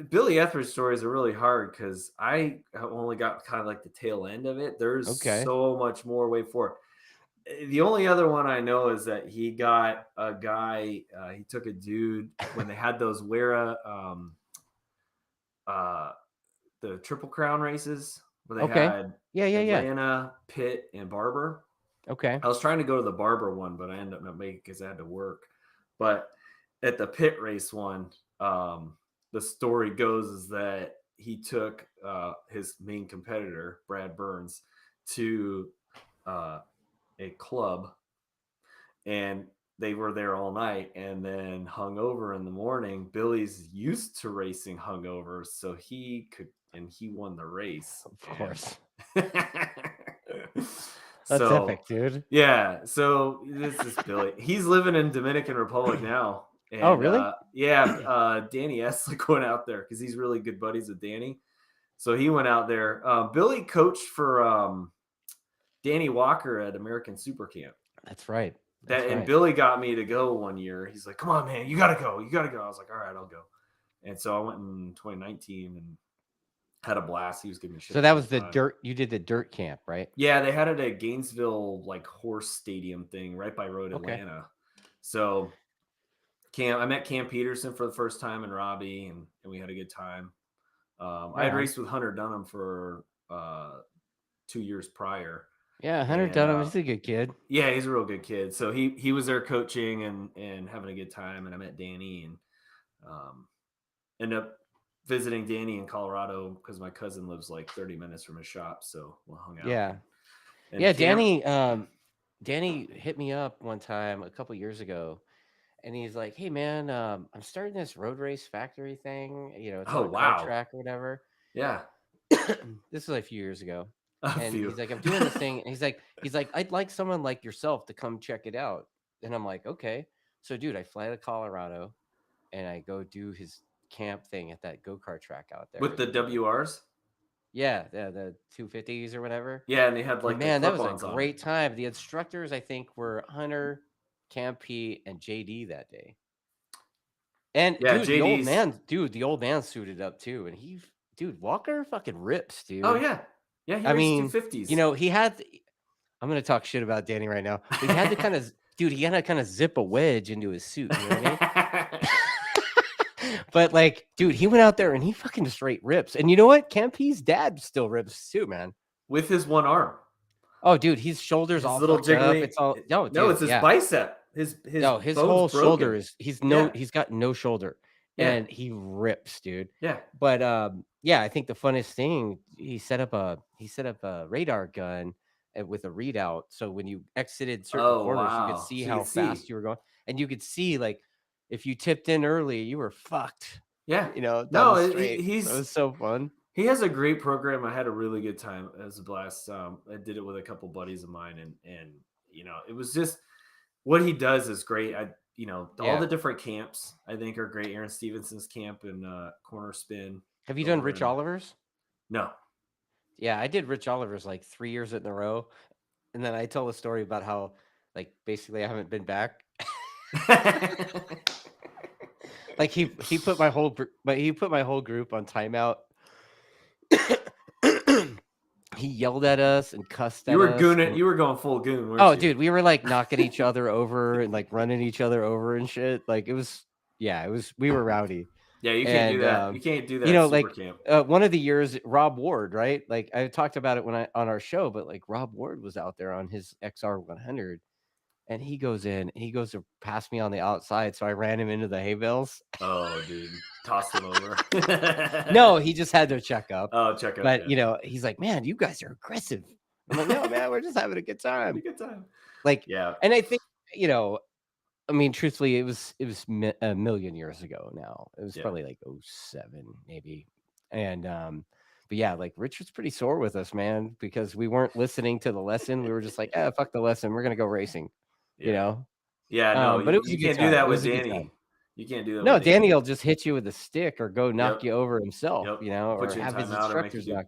Billy Etheridge stories are really hard because I only got kind of like the tail end of it. There's Okay. so much more way for it. The only other one I know is that he got a guy. He took a dude when they had those WERA, uh, the Triple Crown races where they Okay. had Yeah, yeah, yeah. Atlanta, Pitt, and Barber. Okay. I was trying to go to the Barber one, but I ended up not making because I had to work. But at the Pitt race one, the story goes is that he took his main competitor, Brad Burns, to a club, and they were there all night, and then hung over in the morning. Billy's used to racing hungover, so he won the race. Of course. And That's so epic, dude. yeah, so this is Billy. He's living in Dominican Republic now. Oh, And really? Danny Eslick went out there because he's really good buddies with Danny. So he went out there. Billy coached for Danny Walker at American Super Camp. That's right. That's And right. Billy got me to go one year. He's like, "Come on, man, you gotta go. You gotta go." I was like, "All right, I'll go." And so I went in 2019, and Had a blast. He was giving me shit So the that whole was the time. dirt. You did the dirt camp, right? Yeah, they had it at Gainesville, like horse stadium thing right by Road Okay. Atlanta. So I met Cam Peterson for the first time and Robbie, and we had a good time. I Right had on. raced with Hunter Dunham for 2 years prior. Yeah, Hunter And Dunham. He's a good kid. yeah, he's a real good kid. So he was there coaching and having a good time. And I met Danny and ended up visiting Danny in Colorado because my cousin lives like 30 minutes from his shop. So we hung out. Yeah. And Yeah, Cam, Danny hit me up one time a couple years ago, and he's like, "Hey man, I'm starting this road race factory thing. You know, it's on oh a kart wow, track or whatever." yeah, This was like a few years ago, a and few. he's like, "I'm doing this thing," and he's like, "I'd like someone like yourself to come check it out." And I'm like, "Okay." So, dude, I fly to Colorado, and I go do his camp thing at that go-kart track out there. With the WRs. Yeah, the 250s or whatever. Yeah, and they had And like the man, that was a clip-ons on it. great time. The instructors, I think, were Hunter, Cam P, and JD that day. And Yeah, dude, the old JD's man suited up too. And dude, Walker fucking rips, dude. Oh yeah, yeah. He I raced mean, 250s. you know, I'm gonna talk shit about Danny right now, but he had to kind of, dude, he had to kind of zip a wedge into his suit. You know what I mean? But like, dude, he went out there and he fucking straight rips. And you know what? Cam P's dad still rips too, man. With his one arm. Oh, dude, his shoulders His all little fucked up. jiggly. It's all No, it's his bicep. His his bone's whole broken. shoulder is he's Yeah. got no shoulder, Yeah. and he rips, dude. Yeah. But yeah, I think the funnest thing, he set up a radar gun with a readout, so when you exited certain Oh corners, you wow. could see So you how could see. fast you were going, and you could see like if you tipped in early, you were fucked. Yeah. You know, down No, the straight. he's So it was so fun. he has a great program. I had a really good time. It was a blast. I did it with a couple buddies of mine, and you know, it was just what he does is great. All Yeah. the different camps I think are great. Aaron Stevenson's camp and Corner Spin. Have you done over Rich in- Oliver's? No. Yeah, I did Rich Oliver's like 3 years in a row. And then I tell a story about how, like, basically I haven't been back. Like he put my whole group on timeout. He yelled at us and cussed at us. You were going full goon. Oh, dude, we were like knocking each other over and like running each other over and shit. Like it was we were rowdy. Yeah, you can't do that. You can't do that. You know, at like camp. one of the years, Rob Ward, right? Like I talked about it on our show, but like Rob Ward was out there on his XR 100, and he goes to pass me on the outside, so I ran him into the hay bales. Oh, dude, tossed him over. No, he just had to check up. Oh, check up. But you know, he's like, "Man, you guys are aggressive." I'm like, "No, man, we're just having a good time." A good time. Like, yeah. And I think, you know, I mean, truthfully, it was a million years ago now. It was probably like 07 maybe. And but yeah, like Rich was pretty sore with us, man, because we weren't listening to the lesson. We were just like, fuck the lesson. We're gonna go racing. Yeah. You know? Yeah, no, but it was you can't do that with Danny. You can't do that. No, with Danny will just hit you with a stick or go knock you over himself, you know, Put or you in have his timeout or make instructors you knock.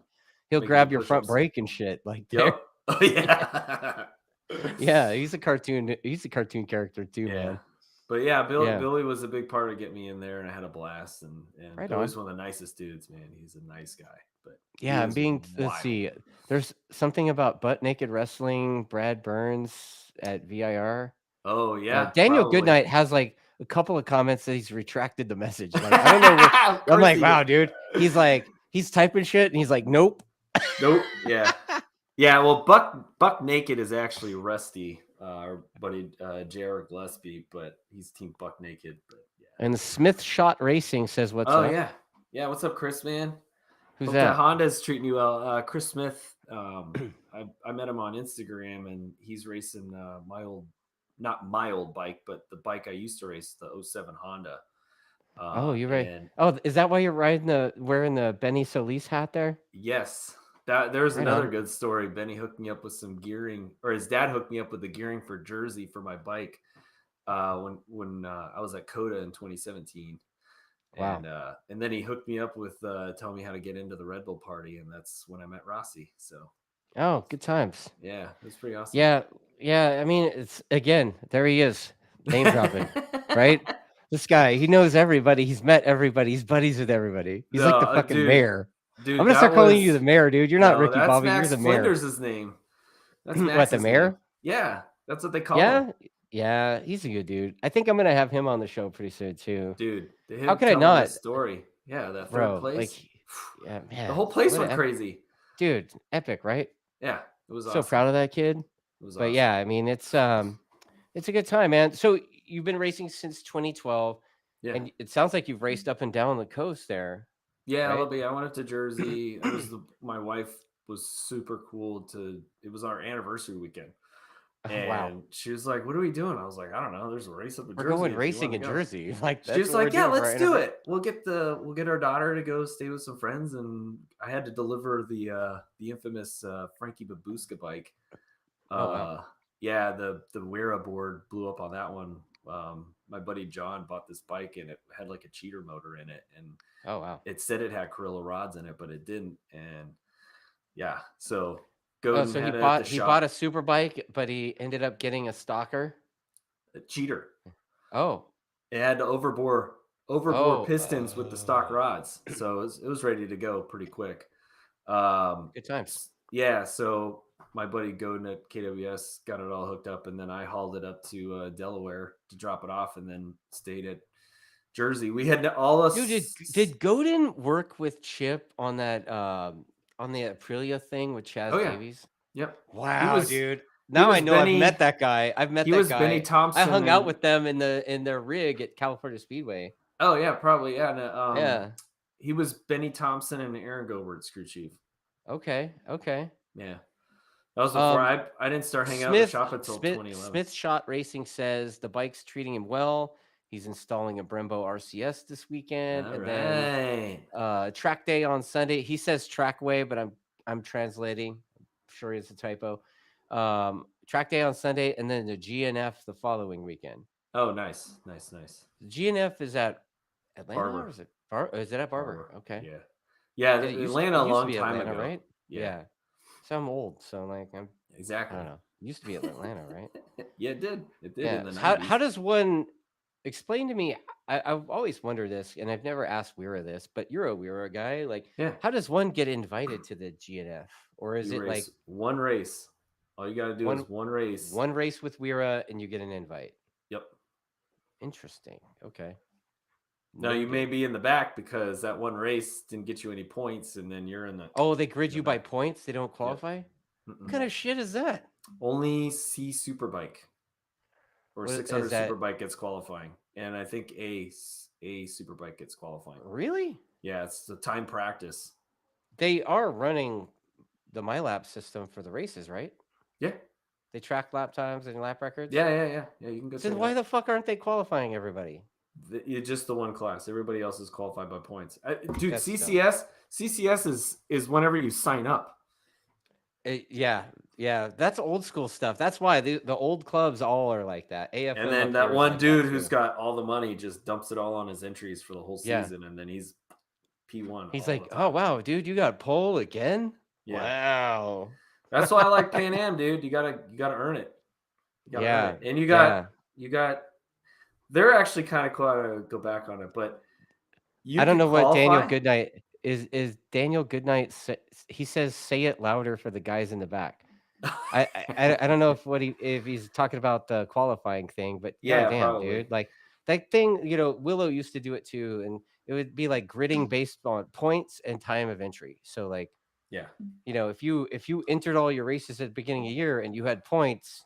He'll grab your front push-ups. brake and shit. Like, Yep. Oh yeah. Yeah, he's a cartoon character too, Yeah. man. But yeah, Billy was a big part of getting me in there, and I had a blast. And Right Billy's one of the nicest dudes, man. He's a nice guy. But yeah, I'm being let's see. There's something about butt naked wrestling. Brad Burns at VIR. Oh yeah, Daniel probably. Goodnight has like a couple of comments that he's retracted the message. Like, I don't know. I'm like, wow, dude. He's like, he's typing shit, and he's like, nope. Yeah. Yeah, well, Buck Naked is actually Rusty, our buddy Jared Gillespie, but he's Team Buck Naked. But yeah. And Smith Shot Racing says, "What's up?" Oh yeah. What's up, Chris? Man, who's hope that? Honda's treating you well. Chris Smith. I met him on Instagram, and he's racing not my old bike, but the bike I used to race, the 07 Honda. Oh, you're right. Oh, is that why you're wearing the Benny Solis hat there? Yes. There's Right another on. good story. Benny hooked me up with some gearing, or his dad hooked me up with the gearing for Jersey for my bike when I was at Coda in 2017. Wow. And then he hooked me up with telling me how to get into the Red Bull party, and that's when I met Rossi. So Oh, good times. yeah, it was pretty awesome. Yeah. I mean, it's again, there he is, name dropping, right? This guy, he knows everybody. He's met everybody. He's buddies with everybody. He's like the fucking mayor. Dude, I'm gonna that start calling you was the mayor, dude. You're not no, Ricky that's Bobby. You're Max the mayor. Flinders' name. That's What, the Max's name. mayor? Yeah, that's what they call him. Yeah, yeah. He's a good dude. I think I'm gonna have him on the show pretty soon too. Dude, How him could I telling not, this story. Yeah, that third bro? place. Yeah, The man. whole place What went a crazy. dude, epic, right? Yeah, it was So awesome. proud of that kid. It was But awesome. yeah, I mean, it's a good time, man. So you've been racing since 2012, Yeah. and it sounds like you've raced up and down the coast there, Yeah, a right? little bit. I went up to Jersey. My wife was super cool it was our anniversary weekend. Oh, wow. And she was like, "What are we doing?" I was like, "I don't know. There's a race up in We're Jersey going if you racing want to in go." Jersey. Like, She that's was what we're like, "Yeah, doing for our let's do anniversary. it. We'll get our daughter to go stay with some friends." And I had to deliver the infamous Frankie Babushka bike. Oh, wow. Yeah, the WERA board blew up on that one. My buddy John bought this bike and it had like a cheater motor in it, and Oh, wow. it said it had Corilla rods in it, but it didn't. And yeah, so Oh, Godin so had it at the he bought a shop. super bike, but he ended up getting a stalker. A cheater. Oh, It had the overbore oh, pistons with the stock rods, so it was ready to go pretty quick. Um, good times. yeah, so my buddy Godin at KWS got it all hooked up, and then I hauled it up to Delaware to drop it off, and then stayed at Jersey. We had all Dude, us. did Godin work with Chip on that on the Aprilia thing with Oh Chaz yeah, Davies? yep. He Wow, was dude. he Now I was know I've met Benny. that guy. I've met He that was Benny guy. I Thompson hung out and with them in their rig at California Speedway. oh yeah, probably yeah. And, Yeah. he was Benny Thompson and Aaron Gobert's crew chief. Okay. Okay. Yeah, that was before Um I didn't start hanging out in the shop until Smith 2011. Smith Shot Racing says the bike's treating him well. He's installing a Brembo RCS this weekend, All and then right. track day on Sunday. He says trackway, but I'm translating. I'm sure it's a typo. Track day on Sunday, and then the GNF the following weekend. Oh, nice, nice, nice. The GNF is at Atlanta, or Barber. is it is it at Barber? Okay. Yeah, yeah. Yeah, it Atlanta a used to long be time Atlanta, ago. right? Yeah, Yeah. So I'm old, so like I exactly. don't know. It used to be Atlanta, right? Yeah, it did. It did in Yeah. the So '90s. how does one explain to me? I've always wondered this, and I've never asked WERA this, but you're a WERA guy. Like, Yeah, how does one get invited to the GNF, or is you it race like one race. All you got to do is one race. one race with WERA and you get an invite? Yep. Interesting. Okay. Now you may Noted. be in the back because that one race didn't get you any points, and then you're in the Oh, they grid you by back. points. They don't Yep. qualify. What Mm-mm. kind of shit is that? Only C Superbike or What 600 is that? Superbike gets qualifying, and I think a Superbike gets qualifying. Really? Yeah, it's the time practice. They are running the MyLap system for the races, right? Yeah. They track lap times and lap records. Yeah. You can go. Then why the fuck aren't they qualifying everybody? It's just the one class. Everybody else is qualified by points. Dude, That's CCS is whenever you sign up. Yeah, that's old school stuff. That's why the old clubs all are like that. AFM And then up that here is one like dude that who's too. got all the money just dumps it all on his entries for the whole Yeah. season, and then he's P1 He's all like, the "Oh time. wow, dude, you got pole again? Yeah. Wow." That's why I like Pan Am, dude. You gotta earn it. You gotta Yeah. earn it. And you got they're actually kind of cool to go back on it, but you I don't could know what Daniel qualify. Goodnight is Daniel Goodnight he says say it louder for the guys in the back. I don't know if he's talking about the qualifying thing, but Yeah, goddamn, probably. dude, like that thing, Willow used to do it too, and it would be like gridding based on points and time of entry. So like, Yeah. if you entered all your races at the beginning of the year and you had points,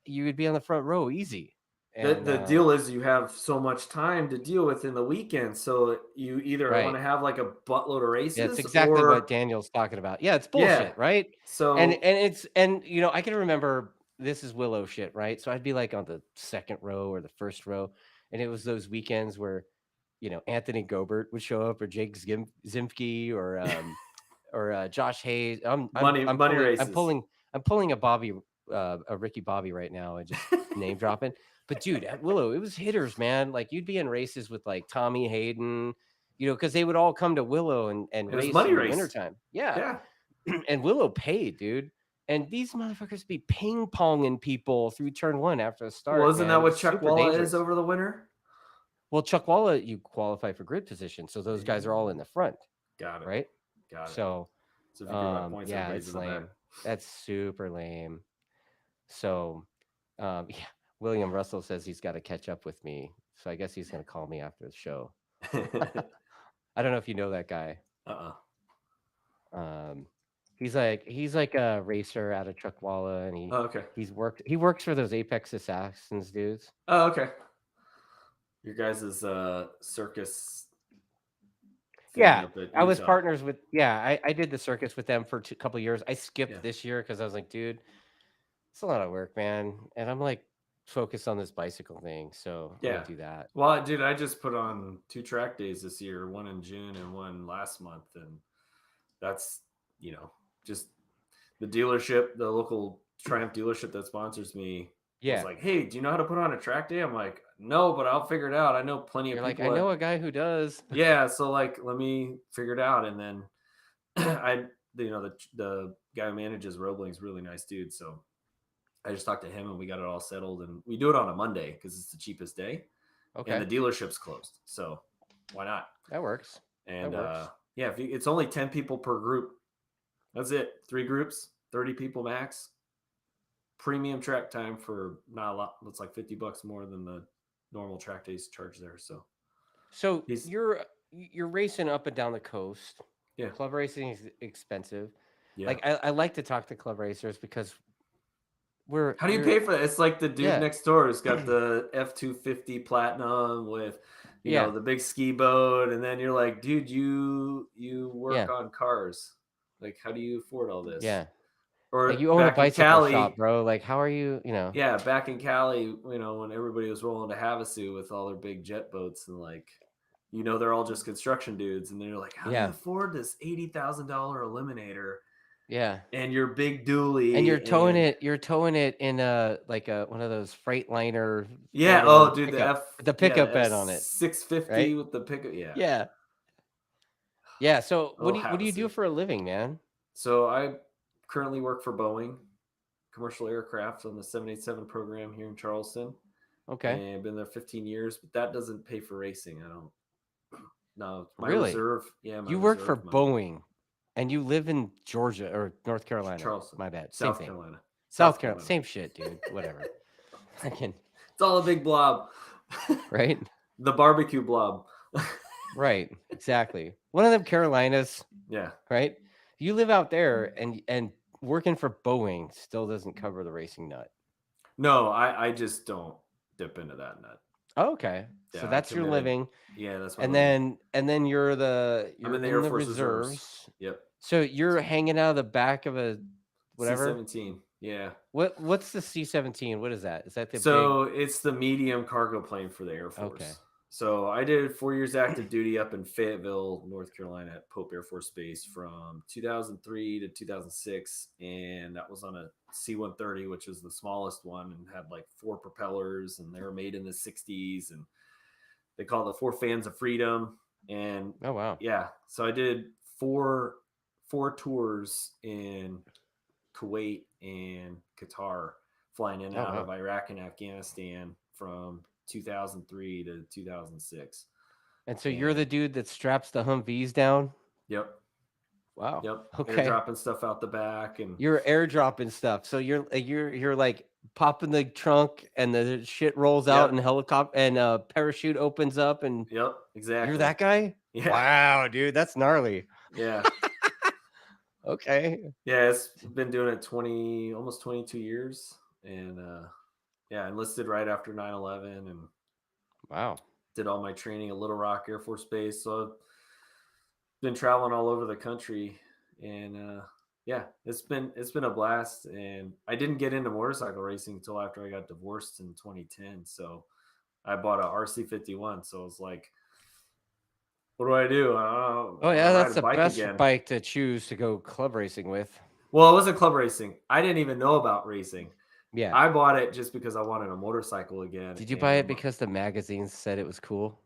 you would be on the front row easy. And The deal is you have so much time to deal with in the weekend, so you either want right. to have like a buttload of Yeah, it's races exactly what or Daniel's talking about. Yeah, it's yeah. bullshit, right? And So it's I can remember this is Willow shit, right? So I'd be like on the second row or the first row, and it was those weekends where Anthony Gobert would show up, or Jake Zimke, or Josh Hayes. money races. I'm pulling a Ricky Bobby right now and just name dropping. But dude, at Willow, it was hitters, man. Like you'd be in races with like Tommy Hayden, because they would all come to Willow and It was race money in the race. wintertime. Yeah. Yeah. And Willow paid, dude. And these motherfuckers be ping ponging people through turn one after the start. Well, isn't that what Super Chuckwalla dangerous. is over the winter? Well, Chuckwalla, you qualify for grid position, so those guys are all in the front. Got it. Right? Got it. So, So if you give out points, yeah, everybody's it's in the back. lame. That's super lame. So, yeah, William Russell says he's got to catch up with me. So I guess he's going to call me after the show. I don't know if you know that guy. Uh-uh. Um, he's like a racer out of Chuckwalla, and Oh, okay. he works for those Apex Assassins dudes. Oh, okay. Your guys' circus thing Yeah, up at I was Utah. partners with. Yeah, I did the circus with them for a couple years. I skipped Yeah. this year because I was like, dude, it's a lot of work, man, and I'm like focused on this bicycle thing, so I'm gonna Yeah. do that. Well, dude, I just put on 2 track days this year, one in June and one last month. And that's, just the dealership, the local Triumph dealership that sponsors me was Yeah, like, hey, do you know how to put on a track day? I'm like, no, but I'll figure it out. I know plenty of you're like, I people know a guy who does. yeah. So like, let me figure it out. And then the guy who manages Roebling's really nice dude. So I just talked to him and we got it all settled, and we do it on a Monday because it's the cheapest day and Okay, the dealership's closed. So why not? that works. And That works. yeah, it's only 10 people per group. That's it. 3 groups, 30 people max. Premium track time for not a lot. It's like $50 more than the normal track days charge there. So So he's you're racing up and down the coast. yeah, Club racing is expensive. yeah. Like I like to talk to club racers because we're How do you you're pay for that? It's like the dude yeah next door has got the F-250 Platinum with, yeah the big ski boat, and then you're like, dude, you work yeah on cars. Like, how do you afford all this? yeah. Like Or you own a back in bicycle shop, Cali, bro. Like how are you? You know? yeah, back in Cali, when everybody was rolling to Havasu with all their big jet boats, and like, they're all just construction dudes, and they're like, how do you Yeah afford this $80,000 Eliminator yeah. and your big And dually and you're towing it in a like a one of those Freightliner yeah, four-door oh, dude, pickup with the the pickup F bed on it, 650 right? with the pickup, yeah. Yeah. Yeah. So Oh, what do you do Havasu. for a living, man? So I currently work for Boeing commercial aircraft on the 787 program here in Charleston, Okay. and been there 15 years. But that doesn't pay for racing. I don't. No, my Really? reserve. Yeah, my You work for reserve money. Boeing and you live in Georgia or North Carolina. Charleston, My bad. Same South thing. Carolina, South South Carolina. Carolina. Same shit, dude. Whatever. Fucking It's all a big blob. right? The barbecue blob. Right. Exactly. One of them Carolinas, Yeah. right? You live out there and working for Boeing still doesn't cover the racing nut. No, I just don't dip into that nut. Oh, okay. So Yeah, I that's your committed. living. Yeah, that's my And living. then you're I'm you're in the in Air the Force Reserves. reserves. Yep. So you're hanging out of the back of a whatever. C-17. Yeah. What's the C-17? What is that? Is that the big So it's the medium cargo plane for the Air Okay. Force. So I did 4 years active duty up in Fayetteville, North Carolina at Pope Air Force Base from 2003 to 2006. And that was on a C-130, which was the smallest one and had like 4 propellers, and they were made in the 60s. And they call it the 4 Fans of Freedom. And Oh wow. yeah, so I did four tours in Kuwait and Qatar, flying in and out of Iraq and Afghanistan from 2003 to 2006. And so you're the dude that straps the Humvees down? Yep. Wow. Yep. Okay. Airdropping stuff out the back, and You're airdropping stuff. So you're like popping the trunk and the shit rolls out and helicopter and parachute opens up and yep, exactly. You're that guy? Yeah. Wow, dude, that's gnarly. Yeah. Okay. Yeah, it's been doing it almost 22 years, and yeah, enlisted right after 9/11, and wow, did all my training at Little Rock Air Force Base. So I've been traveling all over the country, and yeah, it's been a blast. And I didn't get into motorcycle racing until after I got divorced in 2010. So I bought a RC51. So I was like, what do I do? Oh yeah, that's the best again. bike to choose to go club racing with. Well, it wasn't club racing. I didn't even know about racing. Yeah, I bought it just because I wanted a motorcycle again. Did you buy it because the magazines said it was cool?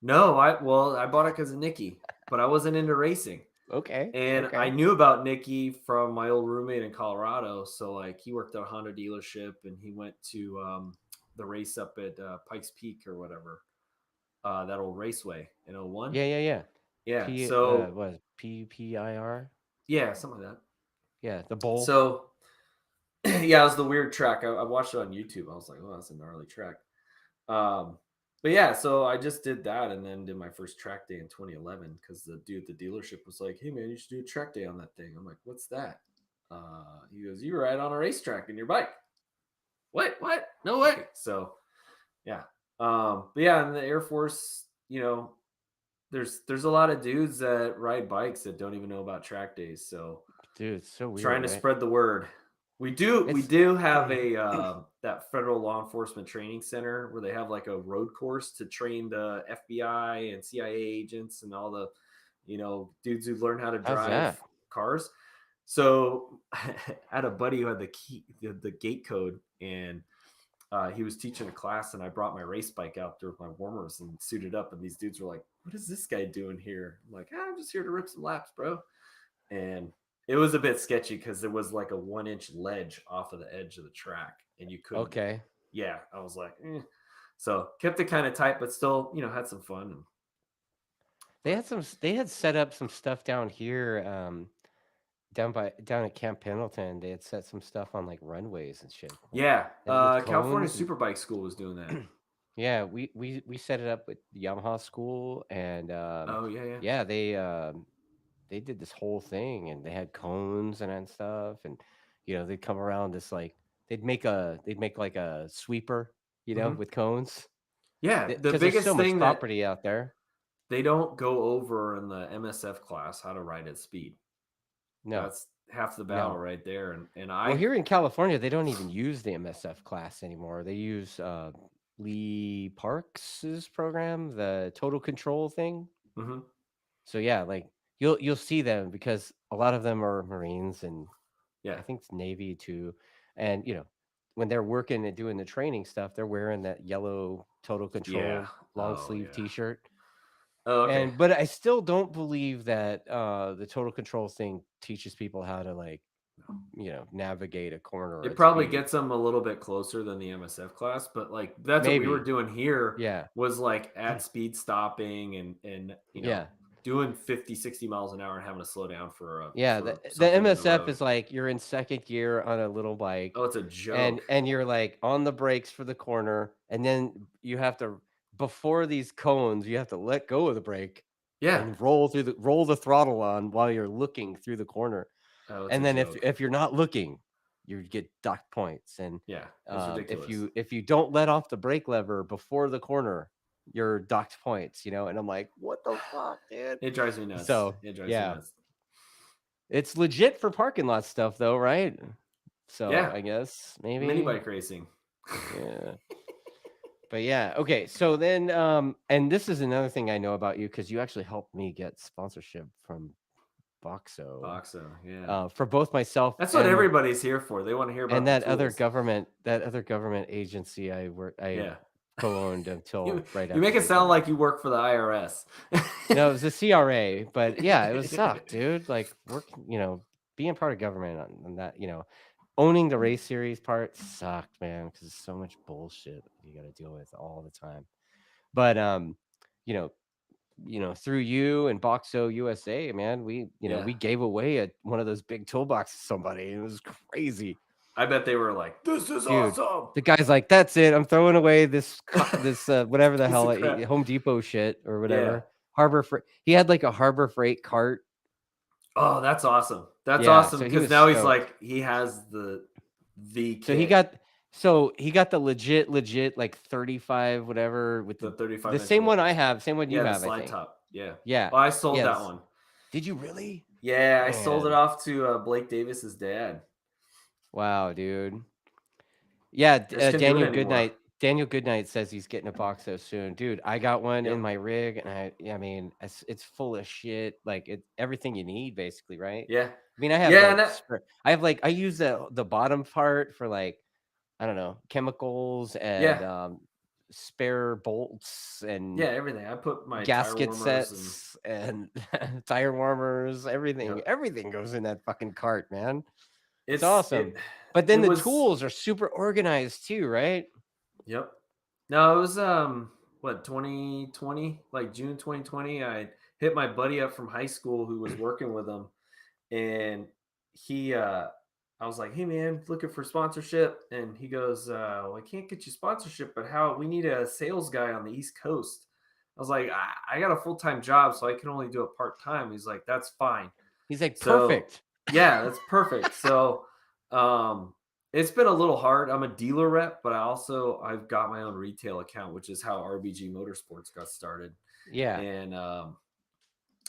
No, I bought it because of Nikki, but I wasn't into racing. Okay. And okay. I knew about Nikki from my old roommate in Colorado. So like he worked at a Honda dealership, and he went to the race up at Pikes Peak or whatever, that old raceway in 01. Yeah. Yeah. P So what is PPIR? yeah, something like that. Yeah, the bowl. So yeah, it was the weird track. I watched it on YouTube. I was like, oh, that's a gnarly track. But yeah, so I just did that and then did my first track day in 2011 because the dude at the dealership was like, hey man, you should do a track day on that thing. I'm like, what's that? He goes, you ride on a racetrack in your bike. What? No way. So yeah. But yeah, in the Air Force, there's a lot of dudes that ride bikes that don't even know about track days. So Dude, it's so weird, trying to right? spread the word. We It's do have a that federal law enforcement training center where they have like a road course to train the FBI and CIA agents and all the dudes who learn how to how's drive that? cars. So I had a buddy who had the key, the gate code, and he was teaching a class, and I brought my race bike out there with my warmers and suited up, and these dudes were like, "What is this guy doing here?" I'm like, "I'm just here to rip some laps, bro." And it was a bit sketchy because there was like a 1-inch ledge off of the edge of the track, and you couldn't. Okay. Yeah, I was like, so kept it kind of tight, but still, had some fun. They had set up some stuff down here, down at Camp Pendleton. They had set some stuff on like runways and shit. Yeah, And with California cones and Superbike School was doing that. yeah, we set it up with the Yamaha school and Oh yeah. yeah, they did this whole thing and they had cones and stuff and they'd come around this like they'd make like a sweeper, Hmm. with cones. Yeah, the Because there's so biggest much thing that property out there. they don't go over in the MSF class how to ride at speed. No. That's half the battle No. right there. And Well, I, here in California, they don't even use the MSF class anymore. They use Lee Parks's program, the total control thing. mhm, So yeah, like you'll see them because a lot of them are Marines and yeah, I think it's Navy too. And when they're working and doing the training stuff, they're wearing that yellow total yeah, control long oh sleeve yeah, t-shirt. oh okay. And but I still don't believe that the total control thing teaches people how to like, navigate a corner It at probably speed. gets them a little bit closer than the MSF class, but like that's what we were Maybe. doing here Yeah. was like at speed stopping and Yeah. doing 50, 60 miles an hour and having to slow down Yeah, for the something in the MSF road. is like you're in second gear on a little bike Oh, it's a and joke. you're like on the brakes for the corner and then you have to before these cones, you have to let go of the brake Yeah. and roll the throttle on while you're looking through the corner. Oh, it's a And then joke. if you're not looking, you get docked points. And Yeah, it's ridiculous. if you don't let off the brake lever before the corner, you're docked points. And I'm like, what the fuck, dude? It drives me nuts. So It drives me yeah, nuts. it's legit for parking lot stuff though, right? So Yeah, I guess mini maybe bike racing. yeah. But yeah, okay. So then and this is another thing I know about you because you actually helped me get sponsorship from Boxo Boxo, yeah. for both myself That's what everybody's here for. They want to hear and about the tools. that other government agency I Yeah. co-owned until You right you make after it they sound burned like down. you work for the IRS. No, it was a CRA, but yeah, it was sucked, dude. Like working, being part of government on that, owning the race series part sucked, man, because it's so much bullshit you got to deal with all the time. But you know, through you and Boxo USA, man, Yeah. we gave away one of those big toolboxes to somebody. It was crazy. I bet they were like, this is Dude, awesome. the guy's like, "That's it. I'm throwing away this whatever the Piece hell of crap. Home Depot shit or Yeah. whatever." Harbor Freight. He had like a Harbor Freight cart. Oh, that's awesome. That's Yeah, awesome so he because was now he's stoked. like, he has the So he kit, got the legit like 35 whatever with the the 35 inch same wheel. one I have, same one you Yeah, the have, I slide think. top. Yeah. Yeah. Oh, I sold Yeah. that one. Did you really? Yeah, I sold it Man. off to Blake Davis's dad. Wow, dude. Yeah, I just couldn't do it anymore. Daniel Goodnight says he's getting a Boxo soon, dude. I got one in Yep. my rig, and I mean, it's full of shit, like everything you need, basically, right? Yeah. I mean, I have Yeah, and like I use the bottom part for like I don't know chemicals and yeah. spare bolts Yeah, and everything. I put my tire gasket warmers and sets and tire warmers, yep. everything goes in that fucking cart, man. It's It's it awesome. But then it the was tools are super organized too, right? yep. No, it was what 2020, like June 2020. I hit my buddy up from high school who was working with him, and I was like, "Hey man, looking for sponsorship," and he goes, "Well, I can't get you sponsorship, but how? We need a sales guy on the East Coast." I was like, I got a full-time job, so I can only do it part-time." He's like, "That's fine." He's like, So perfect. yeah, that's perfect. So it's been a little hard. I'm a dealer rep, but I've got my own retail account, which is how RBG Motorsports got started. Yeah. And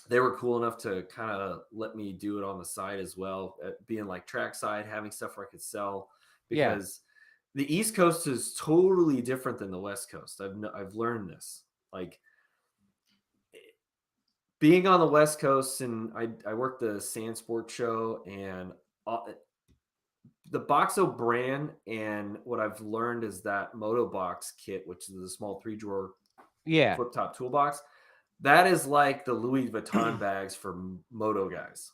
they were cool enough to kind of let me do it on the side as well, being like trackside, having stuff where I could sell, Yeah. because the East Coast is totally different than the West Coast. I've learned this. Like being on the West Coast, and I worked the Sand Sport show, and the Boxo brand, and what I've learned is that Moto Box kit, which is the small 3-drawer Yeah. flip top toolbox, that is like the Louis Vuitton bags for moto guys.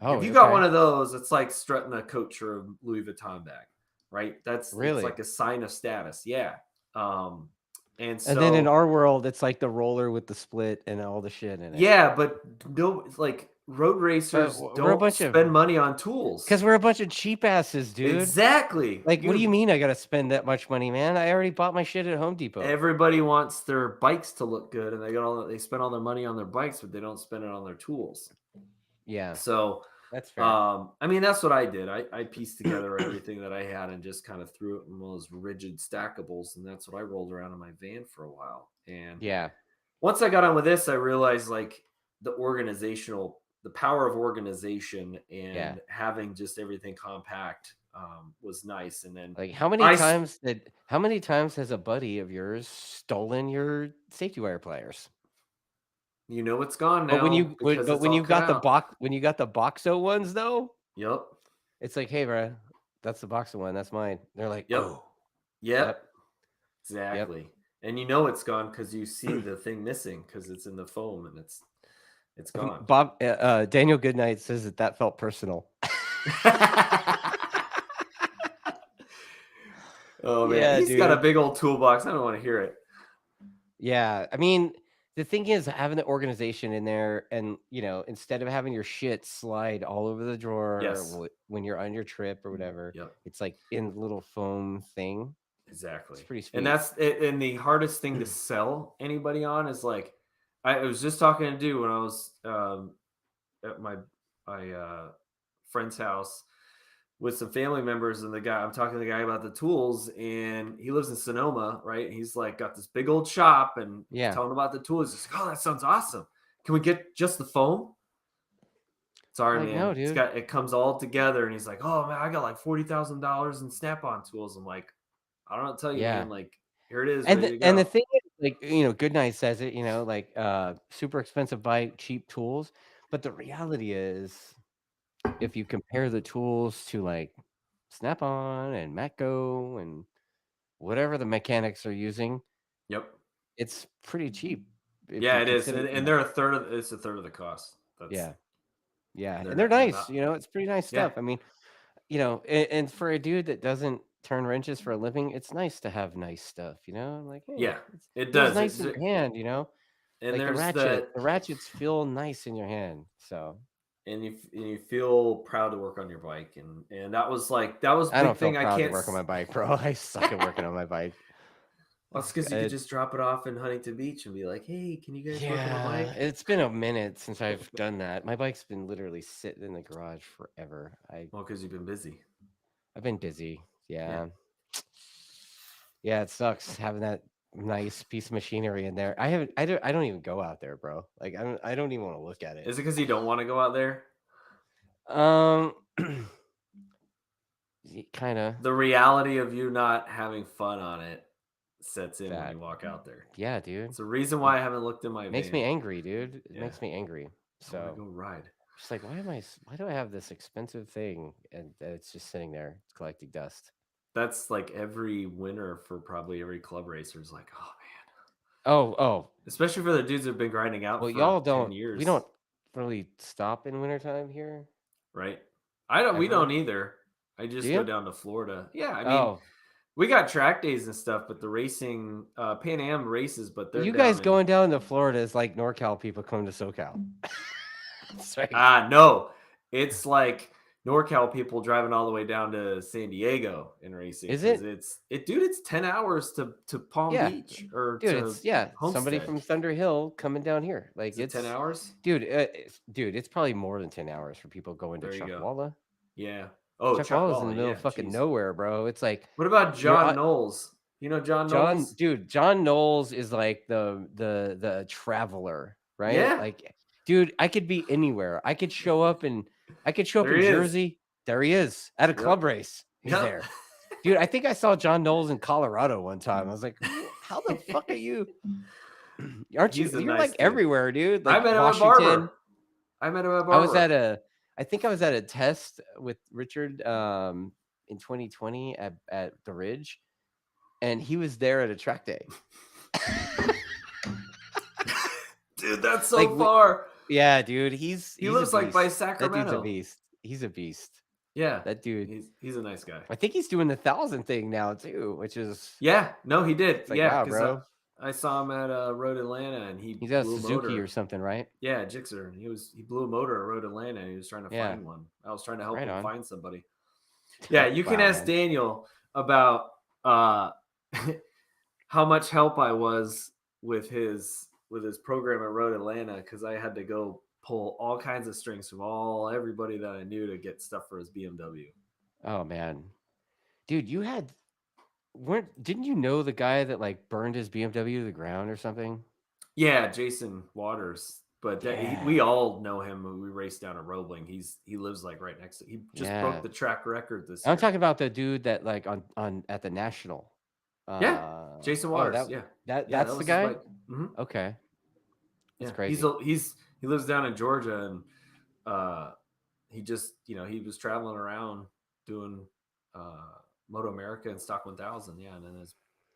Oh, If you got okay. one of those, it's like strutting a coach or a Louis Vuitton bag, right? It's Really? like a sign of status. Yeah. And And then in so our world, it's like the roller with the split and all the shit in it. yeah, but no, it's like road But racers we're a don't bunch of spend money on tools. because we're a bunch of cheap asses, dude. Exactly. Like, what do you mean I gotta spend that much money, man? I already bought my shit at Home Depot. Everybody wants their bikes to look good, and they spend all their money on their bikes, but they don't spend it on their tools. Yeah, So that's fair. I mean, that's what I did. I pieced together everything that I had and just kind of threw it in those rigid stackables, and that's what I rolled around in my van for a while. And Yeah, once I got on with this, I realized like the power of organization and yeah. having just everything compact was nice. And then Like, how many I, times has a buddy of yours stolen your safety wire pliers? it's gone But now because it's when all you cut got out. when you got the Boxo ones though, Yep. it's like, hey, bro, that's the Boxo one, that's mine. They're like, Yep. oh, Yep. yep, yep. Exactly. And it's gone because you see the thing missing because it's in the foam and it's gone. Daniel Goodnight says that felt personal. Oh man, Yeah, he's got a dude. big old toolbox. I don't want to hear it. Yeah, I mean, the thing is having the organization in there, and instead of having your shit slide all over the drawer Yes. when you're on your trip or whatever, Yep. it's like in the little foam thing. It's Exactly. pretty And sweet. that's it. And the hardest thing to sell anybody on is like, I was just talking to dude when I was at my friend's house with some family members, and I'm talking to the guy about the tools, and he lives in Sonoma, right? He's like got this big old shop, and Yeah. telling him about the tools. He's like, "Oh, that sounds awesome. Can we get just the foam?" Sorry, Like, no, man. dude. It comes all together, and he's like, "Oh man, I got like $40,000 in Snap-on tools." I'm like, "I don't know what to tell you, Yeah. man. Like, here it is, And ready the to and the go." thing is, like, Goodnight says it, like, super expensive bike, cheap tools. But the reality is, if you compare the tools to like Snap-on and Matco and whatever the mechanics are using, Yep. it's pretty cheap if Yeah, you it is, consider and that. they're it's a third of the cost. That's Yeah. Yeah. they're And they're not they're nice, not. it's pretty nice Yeah, stuff. I mean, and for a dude that doesn't turn wrenches for a living, it's nice to have nice stuff, Like, hey, yeah, it it feels does. nice in your hand, And Like the there's ratchet, the ratchets feel nice in your hand. So you feel proud to work on your bike, and that was a I don't big feel thing. I proud to can't. work on my bike, bro. I suck at working on my bike. Well, that's because you could just drop it off in Huntington Beach and be like, "Hey, can you guys work on my Yeah, bike?" it's been a minute since I've done that. My bike's been literally sitting in the garage forever. Well, because you've been busy. I've been busy. Yeah. Yeah. Yeah, it sucks having that nice piece of machinery in there. I don't even go out there, bro. Like I don't even want to look at it. Is it because you don't want to go out there? Um kind of The reality of you not having fun on it sets in when that. you walk out there. Yeah, dude. It's the reason It why I haven't looked in my makes van. me angry, dude. It Yeah, makes me angry. I want to So go ride. just like, why do I have this expensive thing and it's just sitting there collecting dust? That's like every winter for probably every club racer is like, oh man. Oh, Especially for the dudes that have been grinding out well, for y'all 10 we years, don't really stop in wintertime here right? I don't we don't ever. either. I Do just go you? down to Florida. Yeah, I mean, Oh, We got track days and stuff, but the racing, Pan Am races, but they're You down guys in. going down to Florida is like NorCal people come to SoCal. That's right. No, it's like NorCal people driving all the way down to San Diego and racing. Is 'cause it? dude, it's 10 hours to Palm Yeah. Beach or Dude, to it's somebody Homestead. from Thunder Hill coming down here. Like Is it 10 hours? dude, it's probably more than 10 hours for people going to There you go. Chuckwalla. Yeah. Oh, Chuckwalla's in the middle yeah, of fucking geez. nowhere, bro. It's like What about John Knowles? You know John Knowles? dude, John Knowles is like the traveler, right? Yeah. Like, dude, I could be anywhere. I could show up in There he is. Jersey. There he is at a club race. He's Yep. there. Dude, I think I saw John Knowles in Colorado one time. I was like, how the fuck are you? Aren't you? He's a You're nice like dude. everywhere, dude. Like I met him at Barber. I met him at Barber. I think I was at a test with Richard in 2020 at the Ridge, and he was there at a track day. Dude, that's so far. Yeah, dude. He lives like by Sacramento. That dude's a beast. He's a beast. Yeah, that dude. He's a nice guy. I think he's doing the 1,000 thing now too, which is No, he did. Like, yeah, wow, bro. I saw him at Road Atlanta, and he's got a Suzuki or something, right? Yeah, Gixxer. He blew a motor at Road Atlanta, and he was trying to find one. I was trying to help him find somebody. Yeah, you can ask Daniel about how much help I was with his program at Road Atlanta, because I had to go pull all kinds of strings from everybody that I knew to get stuff for his BMW. Oh man, dude, didn't you know the guy that like burned his BMW to the ground or something? Yeah, Jason Waters. But we all know him when we raced down at Roebling. He lives like right next to. He just broke the track record this year. I'm talking about the dude that like on at the National. Jason Waters. That's the guy. Mm-hmm. Okay, that's crazy. He lives down in Georgia, and he just he was traveling around doing Moto America and Stock 1000. Yeah, and then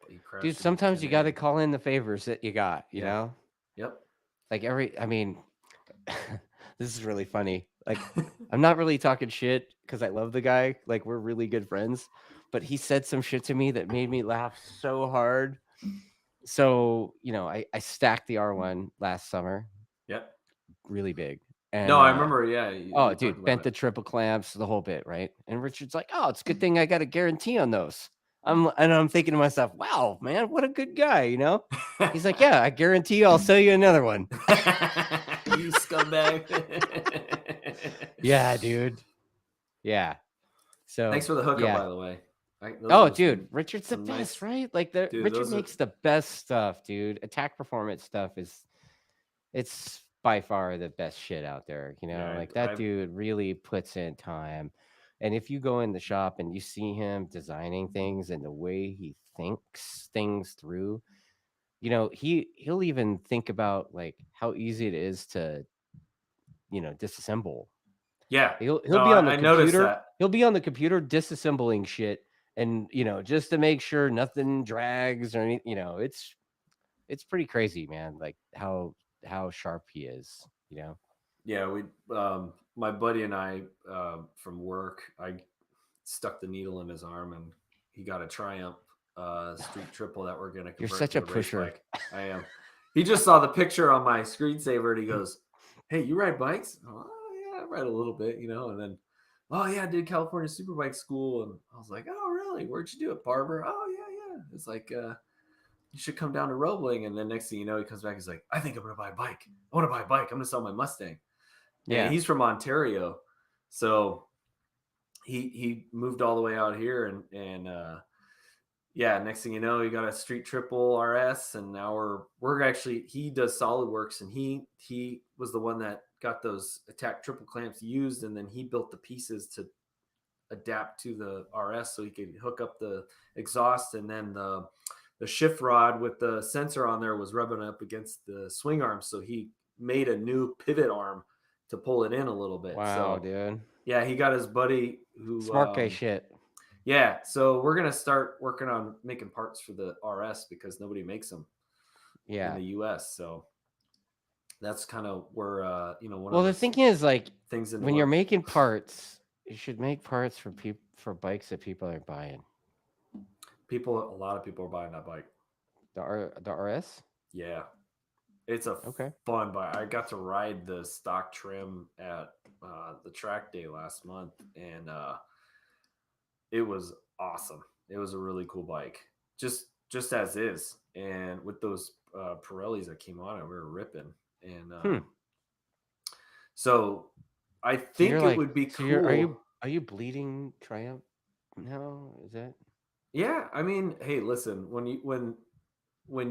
he crashed. Dude, sometimes you got to call in the favors that you got. You know. Yep. Like I mean, this is really funny. Like, I'm not really talking shit because I love the guy. Like, we're really good friends. But he said some shit to me that made me laugh so hard. So, I stacked the R1 last summer. Yep. Really big. And, no, I remember. Yeah. Oh, dude, bent the triple clamps, the whole bit, right? And Richard's like, "Oh, it's a good thing I got a guarantee on those." I'm thinking to myself, "Wow, man, what a good guy," He's like, "Yeah, I guarantee I'll sell you another one." You scumbag. Yeah, dude. Yeah. So thanks for the hookup, by the way. Dude, Richard's the best, right? Like Richard makes the best stuff, dude. Attack performance stuff it's by far the best shit out there. That dude really puts in time. And if you go in the shop and you see him designing things and the way he thinks things through, he'll even think about like how easy it is to, disassemble. Yeah, he'll be on the computer. He'll be on the computer disassembling shit, and just to make sure nothing drags or anything. It's pretty crazy, man. Like how sharp he is. Yeah, we my buddy and I from work, I stuck the needle in his arm, and he got a Triumph Street Triple that we're gonna convert. You're such a pusher. I am. He just saw the picture on my screensaver, and he goes, "Hey, you ride bikes?" Oh yeah, I ride a little bit, And then, oh yeah, I did California Superbike School, and I was like, "Oh really? Where'd you do it, Barber?" "Oh yeah." It's like, you should come down to Roebling. And then next thing you know, he comes back. He's like, "I think I'm gonna buy a bike. I want to buy a bike. I'm gonna sell my Mustang." Yeah, and he's from Ontario, so he moved all the way out here, and next thing you know, he got a Street Triple RS, and now we're actually, he does SolidWorks, and he was the one that got those Attack triple clamps used, and then he built the pieces to adapt to the RS so he could hook up the exhaust, and then the shift rod with the sensor on there was rubbing up against the swing arm, so he made a new pivot arm to pull it in a little bit. Wow, dude. Yeah, he got his buddy who smart guy shit. Yeah, so we're gonna start working on making parts for the RS because nobody makes them. In the US, so that's kind of where the thing is, like, things when you're making parts, you should make parts for bikes that people are buying. A lot of people are buying that bike. The RS? Yeah, it's a Okay. fun bike. I got to ride the stock trim at the track day last month, and it was awesome. It was a really cool bike, just as is. And with those Pirellis that came on it, we were ripping. And so I So you're think it like, would be so you're cool. are you bleeding Triumph now? Is that Yeah, I mean, hey, listen, when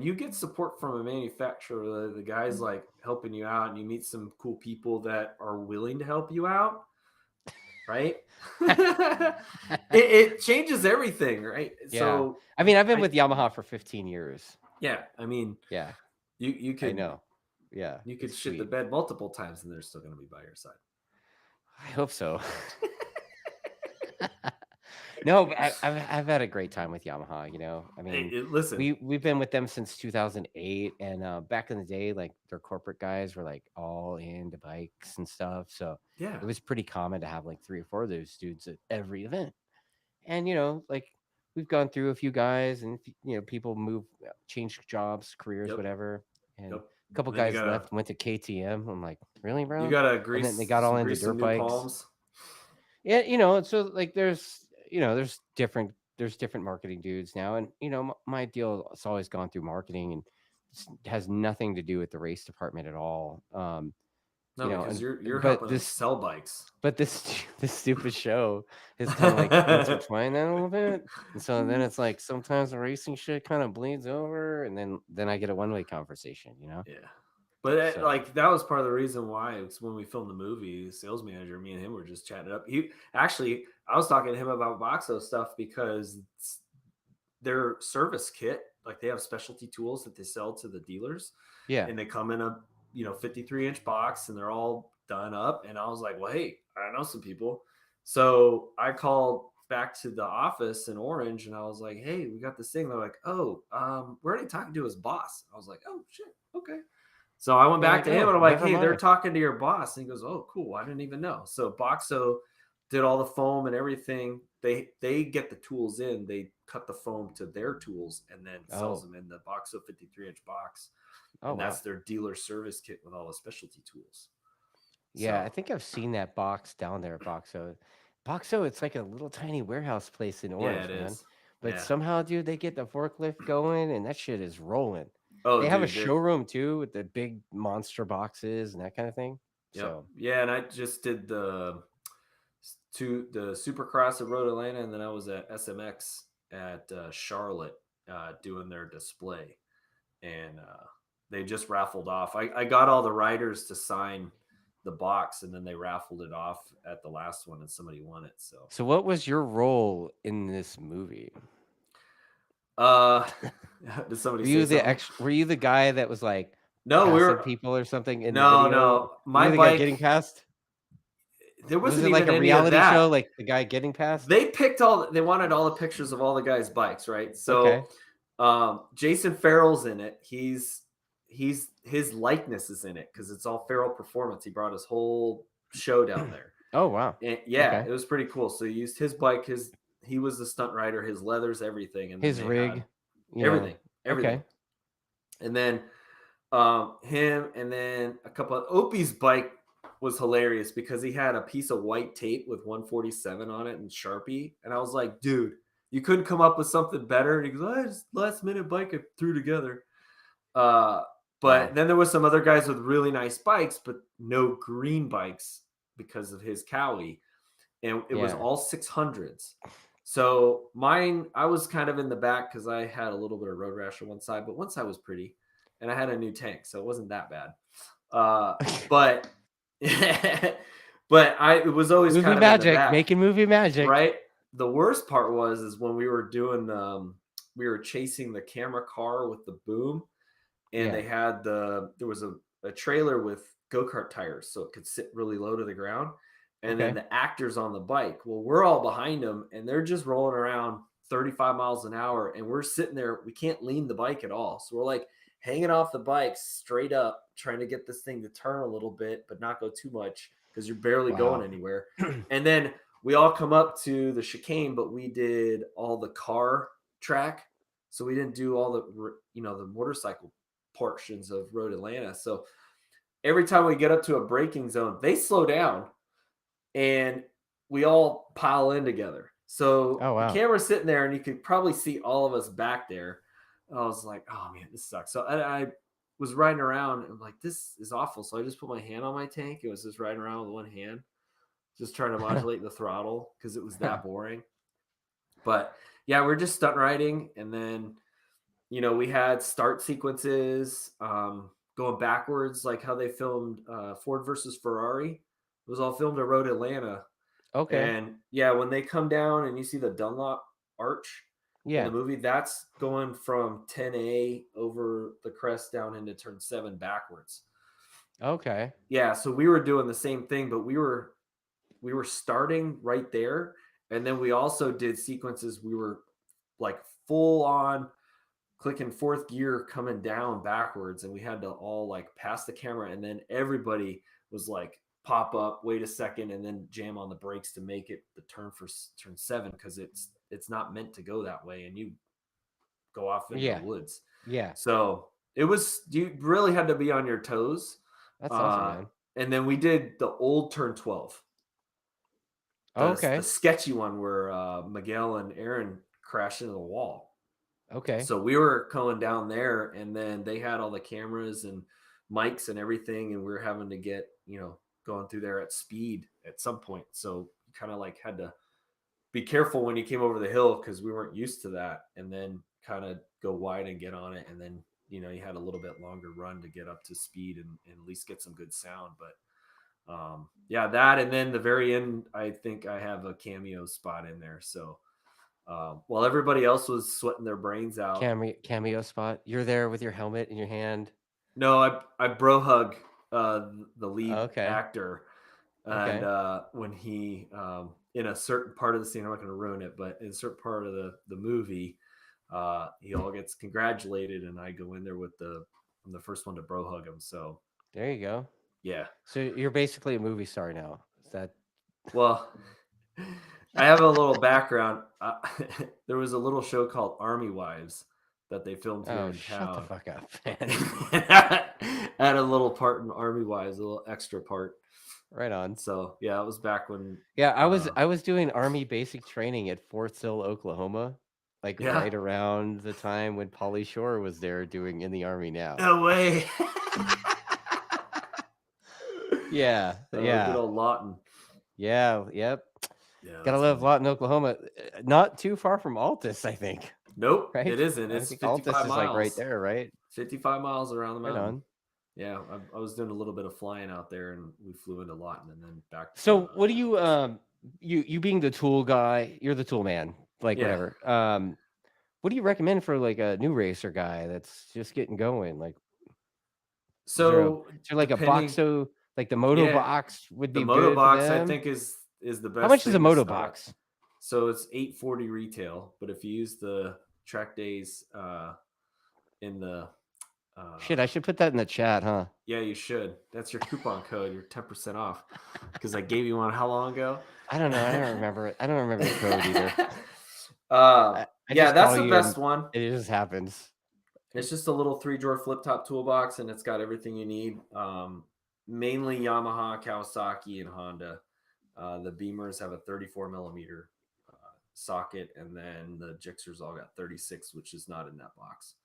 you get support from a manufacturer, the guy's like helping you out, and you meet some cool people that are willing to help you out, right? It changes everything, right? Yeah. So I mean, I've been I with Yamaha for 15 years. yeah, I mean, Yeah, you I could know. Yeah, you could it's shit the sweet. bed multiple times, and they're still going to be by your side. I hope so. No, but I've had a great time with Yamaha. I mean, Listen, we've been with them since 2008, and back in the day, like their corporate guys were like all into bikes and stuff. So yeah, it was pretty common to have like 3 or 4 of those dudes at every event. And like we've gone through a few guys, and people move, change jobs, careers, yep, whatever. And yep. a couple And then guys left, went to KTM. I'm like, really, you bro? gotta And then they got all into grease some dirt new bikes. palms. Yeah, so like there's different marketing dudes now, and my deal has always gone through marketing, and has nothing to do with the race department at all. No, because And you're but helping them this sell bikes. but this this stupid show has kind of like intertwined that a little bit, and so then it's like sometimes the racing shit kind of bleeds over, and then I get a one-way conversation. Yeah. But So like that was part of the reason why it's when we filmed the movie, sales manager, me and him were just chatting it up. He actually, I was talking to him about Boxo stuff because their service kit, like they have specialty tools that they sell to the dealers, yeah, and they come in a 53-inch box, and they're all done up. And I was like, well, hey, I know some people, so I called back to the office in Orange, and I was like, hey, we got this thing. They're like, oh, we're already talking to his boss. I was like, oh shit, okay. So I went you're back like, to him, oh, and I'm like, never hey, they're mind. talking to your boss. And he goes, oh, cool. I didn't even know. So Boxo did all the foam and everything. They get the tools in, they cut the foam to their tools, and then sells Oh, them in the Boxo 53-inch box. oh And that's wow. their dealer service kit with all the specialty tools. Yeah, I So think I've seen that box down there at Boxo. Boxo, it's like a little tiny warehouse place in yeah, Orange, it man. is. But Yeah. somehow, dude, they get the forklift going, and that shit is rolling. They Oh, have a dude, they're showroom too with the big monster boxes and that kind of thing. yep. So, Yeah, and I just did the Supercross at Road Atlanta, and then I was at SMX at Charlotte doing their display, and they just raffled off. I got all the riders to sign the box, and then they raffled it off at the last one, and somebody won it. So, so what was your role in this movie? uh, did somebody Were say you the something? ex? Were you the guy that was like No, passing people or something in the no, video? no. Were My you the guy bike, getting passed? there Was wasn't it like even a any of reality that. show, like the guy getting passed? They wanted all the pictures of all the guys' bikes, right? So Okay. Jason Farrell's in it. His likeness is in it because it's all Farrell Performance. He brought his whole show down there. Oh wow. And yeah, Okay. it was pretty cool. So he used his bike, he was the stunt rider, his leathers, everything, and then His they had rig, you know. everything, everything. Okay. And then him, and then a couple of Opie's bike was hilarious because he had a piece of white tape with 147 on it and Sharpie. And I was like, dude, you couldn't come up with something better. And he goes, oh, just last minute bike I threw together. Uh, Wow. but then there was some other guys with really nice bikes, but no green bikes because of his Cowie. And it was Yeah. all 600s. So mine, I was kind of in the back because I had a little bit of road rash on one side, but one side was pretty. And I had a new tank, so it wasn't that bad. But it was always Movie kind of in the magic, back, making movie magic. right? The worst part is when we were doing we were chasing the camera car with the boom, and Yeah. they had there was a trailer with go-kart tires so it could sit really low to the ground, and then Okay. the actors on the bike, well, we're all behind them, and they're just rolling around 35 miles an hour, and we're sitting there, we can't lean the bike at all, so we're like hanging off the bike straight up trying to get this thing to turn a little bit but not go too much because you're barely going Wow. anywhere. And then we all come up to the chicane, but we did all the car track, so we didn't do all the the motorcycle portions of Road Atlanta. So every time we get up to a braking zone, they slow down and we all pile in together. So Oh, the wow. camera's sitting there and you could probably see all of us back there. I was like, oh man, this sucks. So I was riding around and I'm like, this is awful. So I just put my hand on my tank. It was just riding around with one hand, just trying to modulate the throttle because it was that boring. But yeah, we're just stunt riding. And then, we had start sequences going backwards, like how they filmed Ford versus Ferrari. It was all filmed at Road Atlanta. Okay. And yeah, when they come down and you see the Dunlop arch in the Yeah. movie, that's going from 10A over the crest down into turn 7 backwards. Okay. Yeah, so we were doing the same thing, but we were starting right there, and then we also did sequences. We were like full on clicking fourth gear coming down backwards, and we had to all like pass the camera, and then everybody was like pop up, wait a second, and then jam on the brakes to make it the turn for turn 7 because it's not meant to go that way, and you go off into the woods. Yeah. So you really had to be on your toes. That's awesome, man. And then we did the old turn 12. The sketchy one where Miguel and Aaron crashed into the wall. Okay. So we were going down there, and then they had all the cameras and mics and everything, and we were having to get, going through there at speed at some point. So you kind of like had to be careful when you came over the hill because we weren't used to that, and then kind of go wide and get on it. And then, you had a little bit longer run to get up to speed and at least get some good sound. But yeah, that, and then the very end, I think I have a cameo spot in there. So while everybody else was sweating their brains out, cameo spot. You're there with your helmet in your hand. No, I bro hug the lead Okay. actor, and when he in a certain part of the scene, I'm not going to ruin it, but in a certain part of the movie, he all gets congratulated, and I go in there with I'm the first one to bro hug him. So there you go. Yeah. So you're basically a movie star now. Is that? Well, I have a little background. There was a little show called Army Wives that they filmed here in shut town. the fuck up, man. Had a little part in Army Wives, a little extra part. Right on. So yeah, it was back when. Yeah, I was doing Army basic training at Fort Sill, Oklahoma, like right around the time when Pauly Shore was there doing In the Army Now. No way. Yeah. Good old Lawton. Yeah. Yep. Yeah, gotta love Lawton, Oklahoma. Not too far from Altus, I think. Nope, right? it isn't. It's 55 Altus miles. Is like right there, right? 55 miles around the mountain. Right on. Yeah, I was doing a little bit of flying out there, and we flew into Lawton and then back. So what do you you being the tool guy? You're the tool man, like whatever. What do you recommend for like a new racer guy that's just getting going? Like, so is there like a Boxo, like the Moto Box would be the Moto good Box. for them? I think is the best. How much is a Moto Box? So it's $840 retail, but if you use the TrackDaz in the shit, I should put that in the chat, huh? Yeah, you should. That's your coupon code. You're 10% off because I gave you one how long ago? I don't know. I don't remember it. I don't remember the code either. Yeah, that's the best one. It just happens. It's just a little 3-drawer flip top toolbox, and it's got everything you need. Mainly Yamaha, Kawasaki, and Honda. The Beamers have a 34 millimeter socket, and then the Gixxers all got 36, which is not in that box.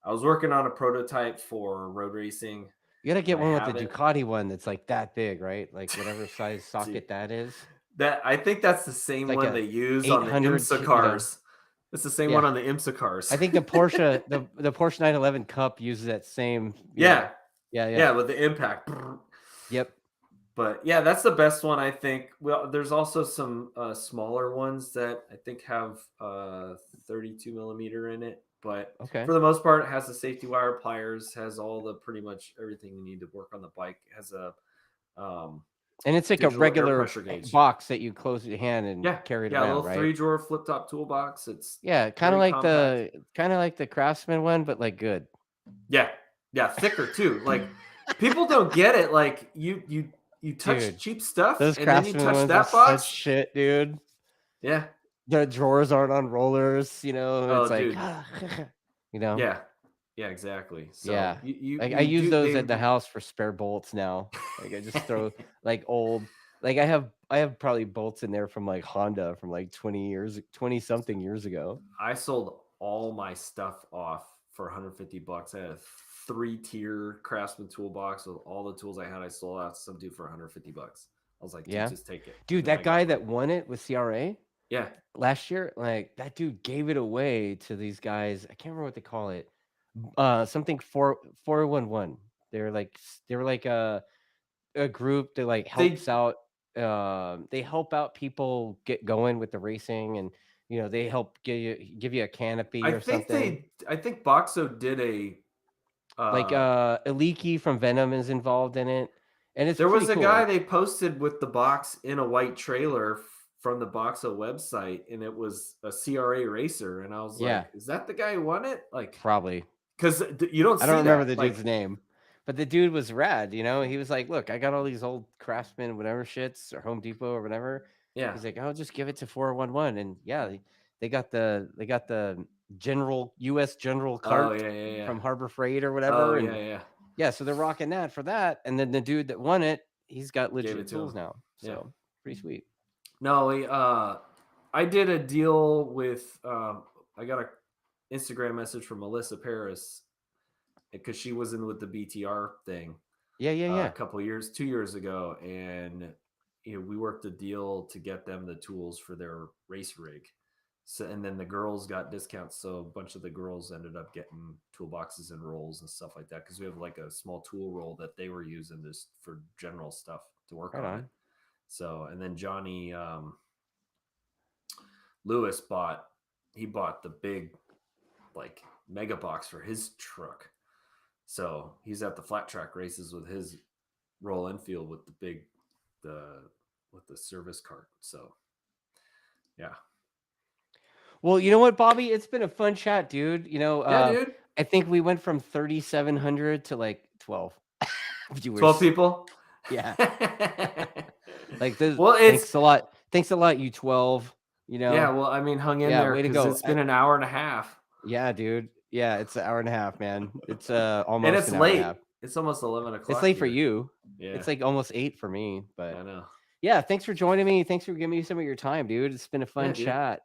I was working on a prototype for road racing. You gotta get one with the Ducati one that's like that big, right? Like whatever size socket that is. That I think that's the same one they use on the IMSA cars. It's the same one on the IMSA cars. I think the Porsche, the Porsche 911 Cup uses that same. Yeah, with the impact. Yep. But yeah, that's the best one, I think. Well, there's also some smaller ones that I think have 32 millimeter in it. But for the most part, it has the safety wire, pliers, has all the pretty much everything you need to work on the bike. It has a and it's like a regular box that you close your hand and carry it around, a little right? 3-drawer flip top toolbox. It's kind of like the Craftsman one, but like good. Yeah, thicker too. Like people don't get it. Like you touch cheap stuff, those and then you Craftsman touch ones that box. Such shit, dude. Yeah. the drawers aren't on rollers. You know, Oh, it's like, dude. you know, Yeah. Yeah, exactly. So yeah. you Like I you use do those they at the house for spare bolts now. Like I just throw like old. Like I have probably bolts in there from like Honda from like 20 something years ago. I sold all my stuff off for 150 bucks. I had a 3-tier Craftsman toolbox with all the tools I had. I sold out to some dude for 150 bucks. I was like, dude, Yeah, just take it. And dude, then that I guy got that won it with CRA yeah. last year, like that dude gave it away to these guys. I can't remember what they call it. Something 411. They were like a group that like They helps out. They help out people get going with the racing, and they help give you a canopy or something. I think Boxo did a Like uh Aliki from Venom is involved in it, and it's there pretty was a guy cool. they posted with the box in a white trailer from the Boxo website, and it was a CRA racer, and I was Yeah, like, is that the guy who won it? Like, probably. because you don't I don't see remember that. the dude's Like, name, but the dude was rad. He was like, "Look, I got all these old Craftsman whatever shits or Home Depot or whatever." yeah. He's like, "I'll just give it to 411," and yeah, they got the general U.S. General Oh cart yeah, yeah, yeah. from Harbor Freight or Oh whatever, yeah, and yeah. yeah, so they're rocking that for that. And then the dude that won it, he's got Gave it legit to him. tools now, Yeah. so pretty sweet. No, I did a deal with. I got a Instagram message from Melissa Paris because she was in with the BTR thing Yeah, yeah, a yeah. couple years, 2 years ago, and we worked a deal to get them the tools for their race rig. So, and then the girls got discounts, so a bunch of the girls ended up getting toolboxes and rolls and stuff like that because we have like a small tool roll that they were using this for general stuff to work Right on it. on. So, and then Johnny Lewis bought the big like mega box for his truck. So he's at the flat track races with his roll infield with the service cart. So yeah. Well, you know what, Bobby? It's been a fun chat, dude. Yeah, dude. I think we went from 3,700 to like 12 12 viewers. people. Yeah. Like this. Well, it's Thanks a lot. Thanks a lot, you 12. yeah, well, I mean, hung in Yeah, there way to because go. it's been an hour and a half. Yeah, dude. Yeah, it's an hour and a half, man. It's And almost it's an hour and a half. late. It's almost 11 It's o'clock late for here. you. Yeah. It's like almost 8 for me. I But know. yeah, thanks for joining me. Thanks for giving me some of your time, dude. It's been a Yeah, fun dude. chat.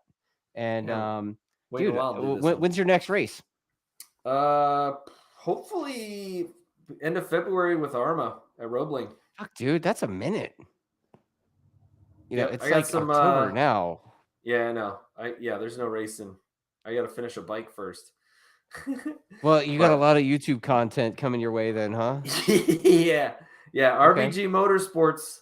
And Yeah. Waiting a dude, while to do this one. when's your next race? Hopefully end of February with Arma at Roebling. Fuck, dude, that's a minute. Yep, It's I got like some. October now. Yeah, I know. There's no racing. I got to finish a bike first. Well, you got a But lot of YouTube content coming your way then, huh? yeah, Okay. RGB Motorsports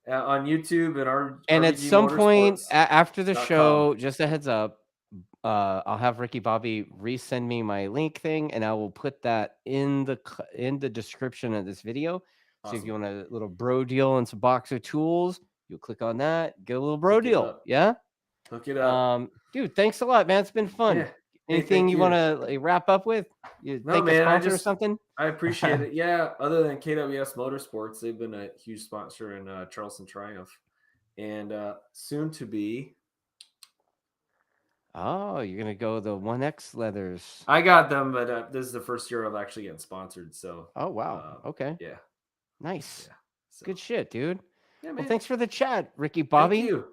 on YouTube and And at RBG some point Motorsports. after the .com. show, just a heads up, I'll have Ricky Bobby resend me my link thing, and I will put that in the description of this video. So if you Awesome. want a little bro deal and some Boxer tools, you'll click on that, get a little bro Hook it deal. up. Yeah. Hook it up. Dude, thanks a lot, man. It's been fun. Yeah. Hey, Anything thank you you. want to wrap up with? You No, thank a man. sponsor or something? I appreciate it. Yeah. Other than KWS Motorsports, they've been a huge sponsor in Charleston Triumph, and soon to be. Oh, you're gonna go the 1X leathers. I got them, but this is the first year of actually getting sponsored. So. Oh wow. Okay. Yeah. Nice. Yeah. So. Good shit, dude. Yeah, man. Well, thanks for the chat, Ricky Bobby. Thank you.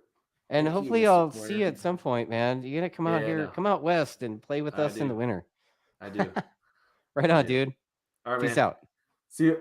And Thank hopefully you, I'll Mr. see you at some point, man. You're gonna come out here, come out west and play with us in the winter. I do. Right on, dude. All right, Peace man. out. See you.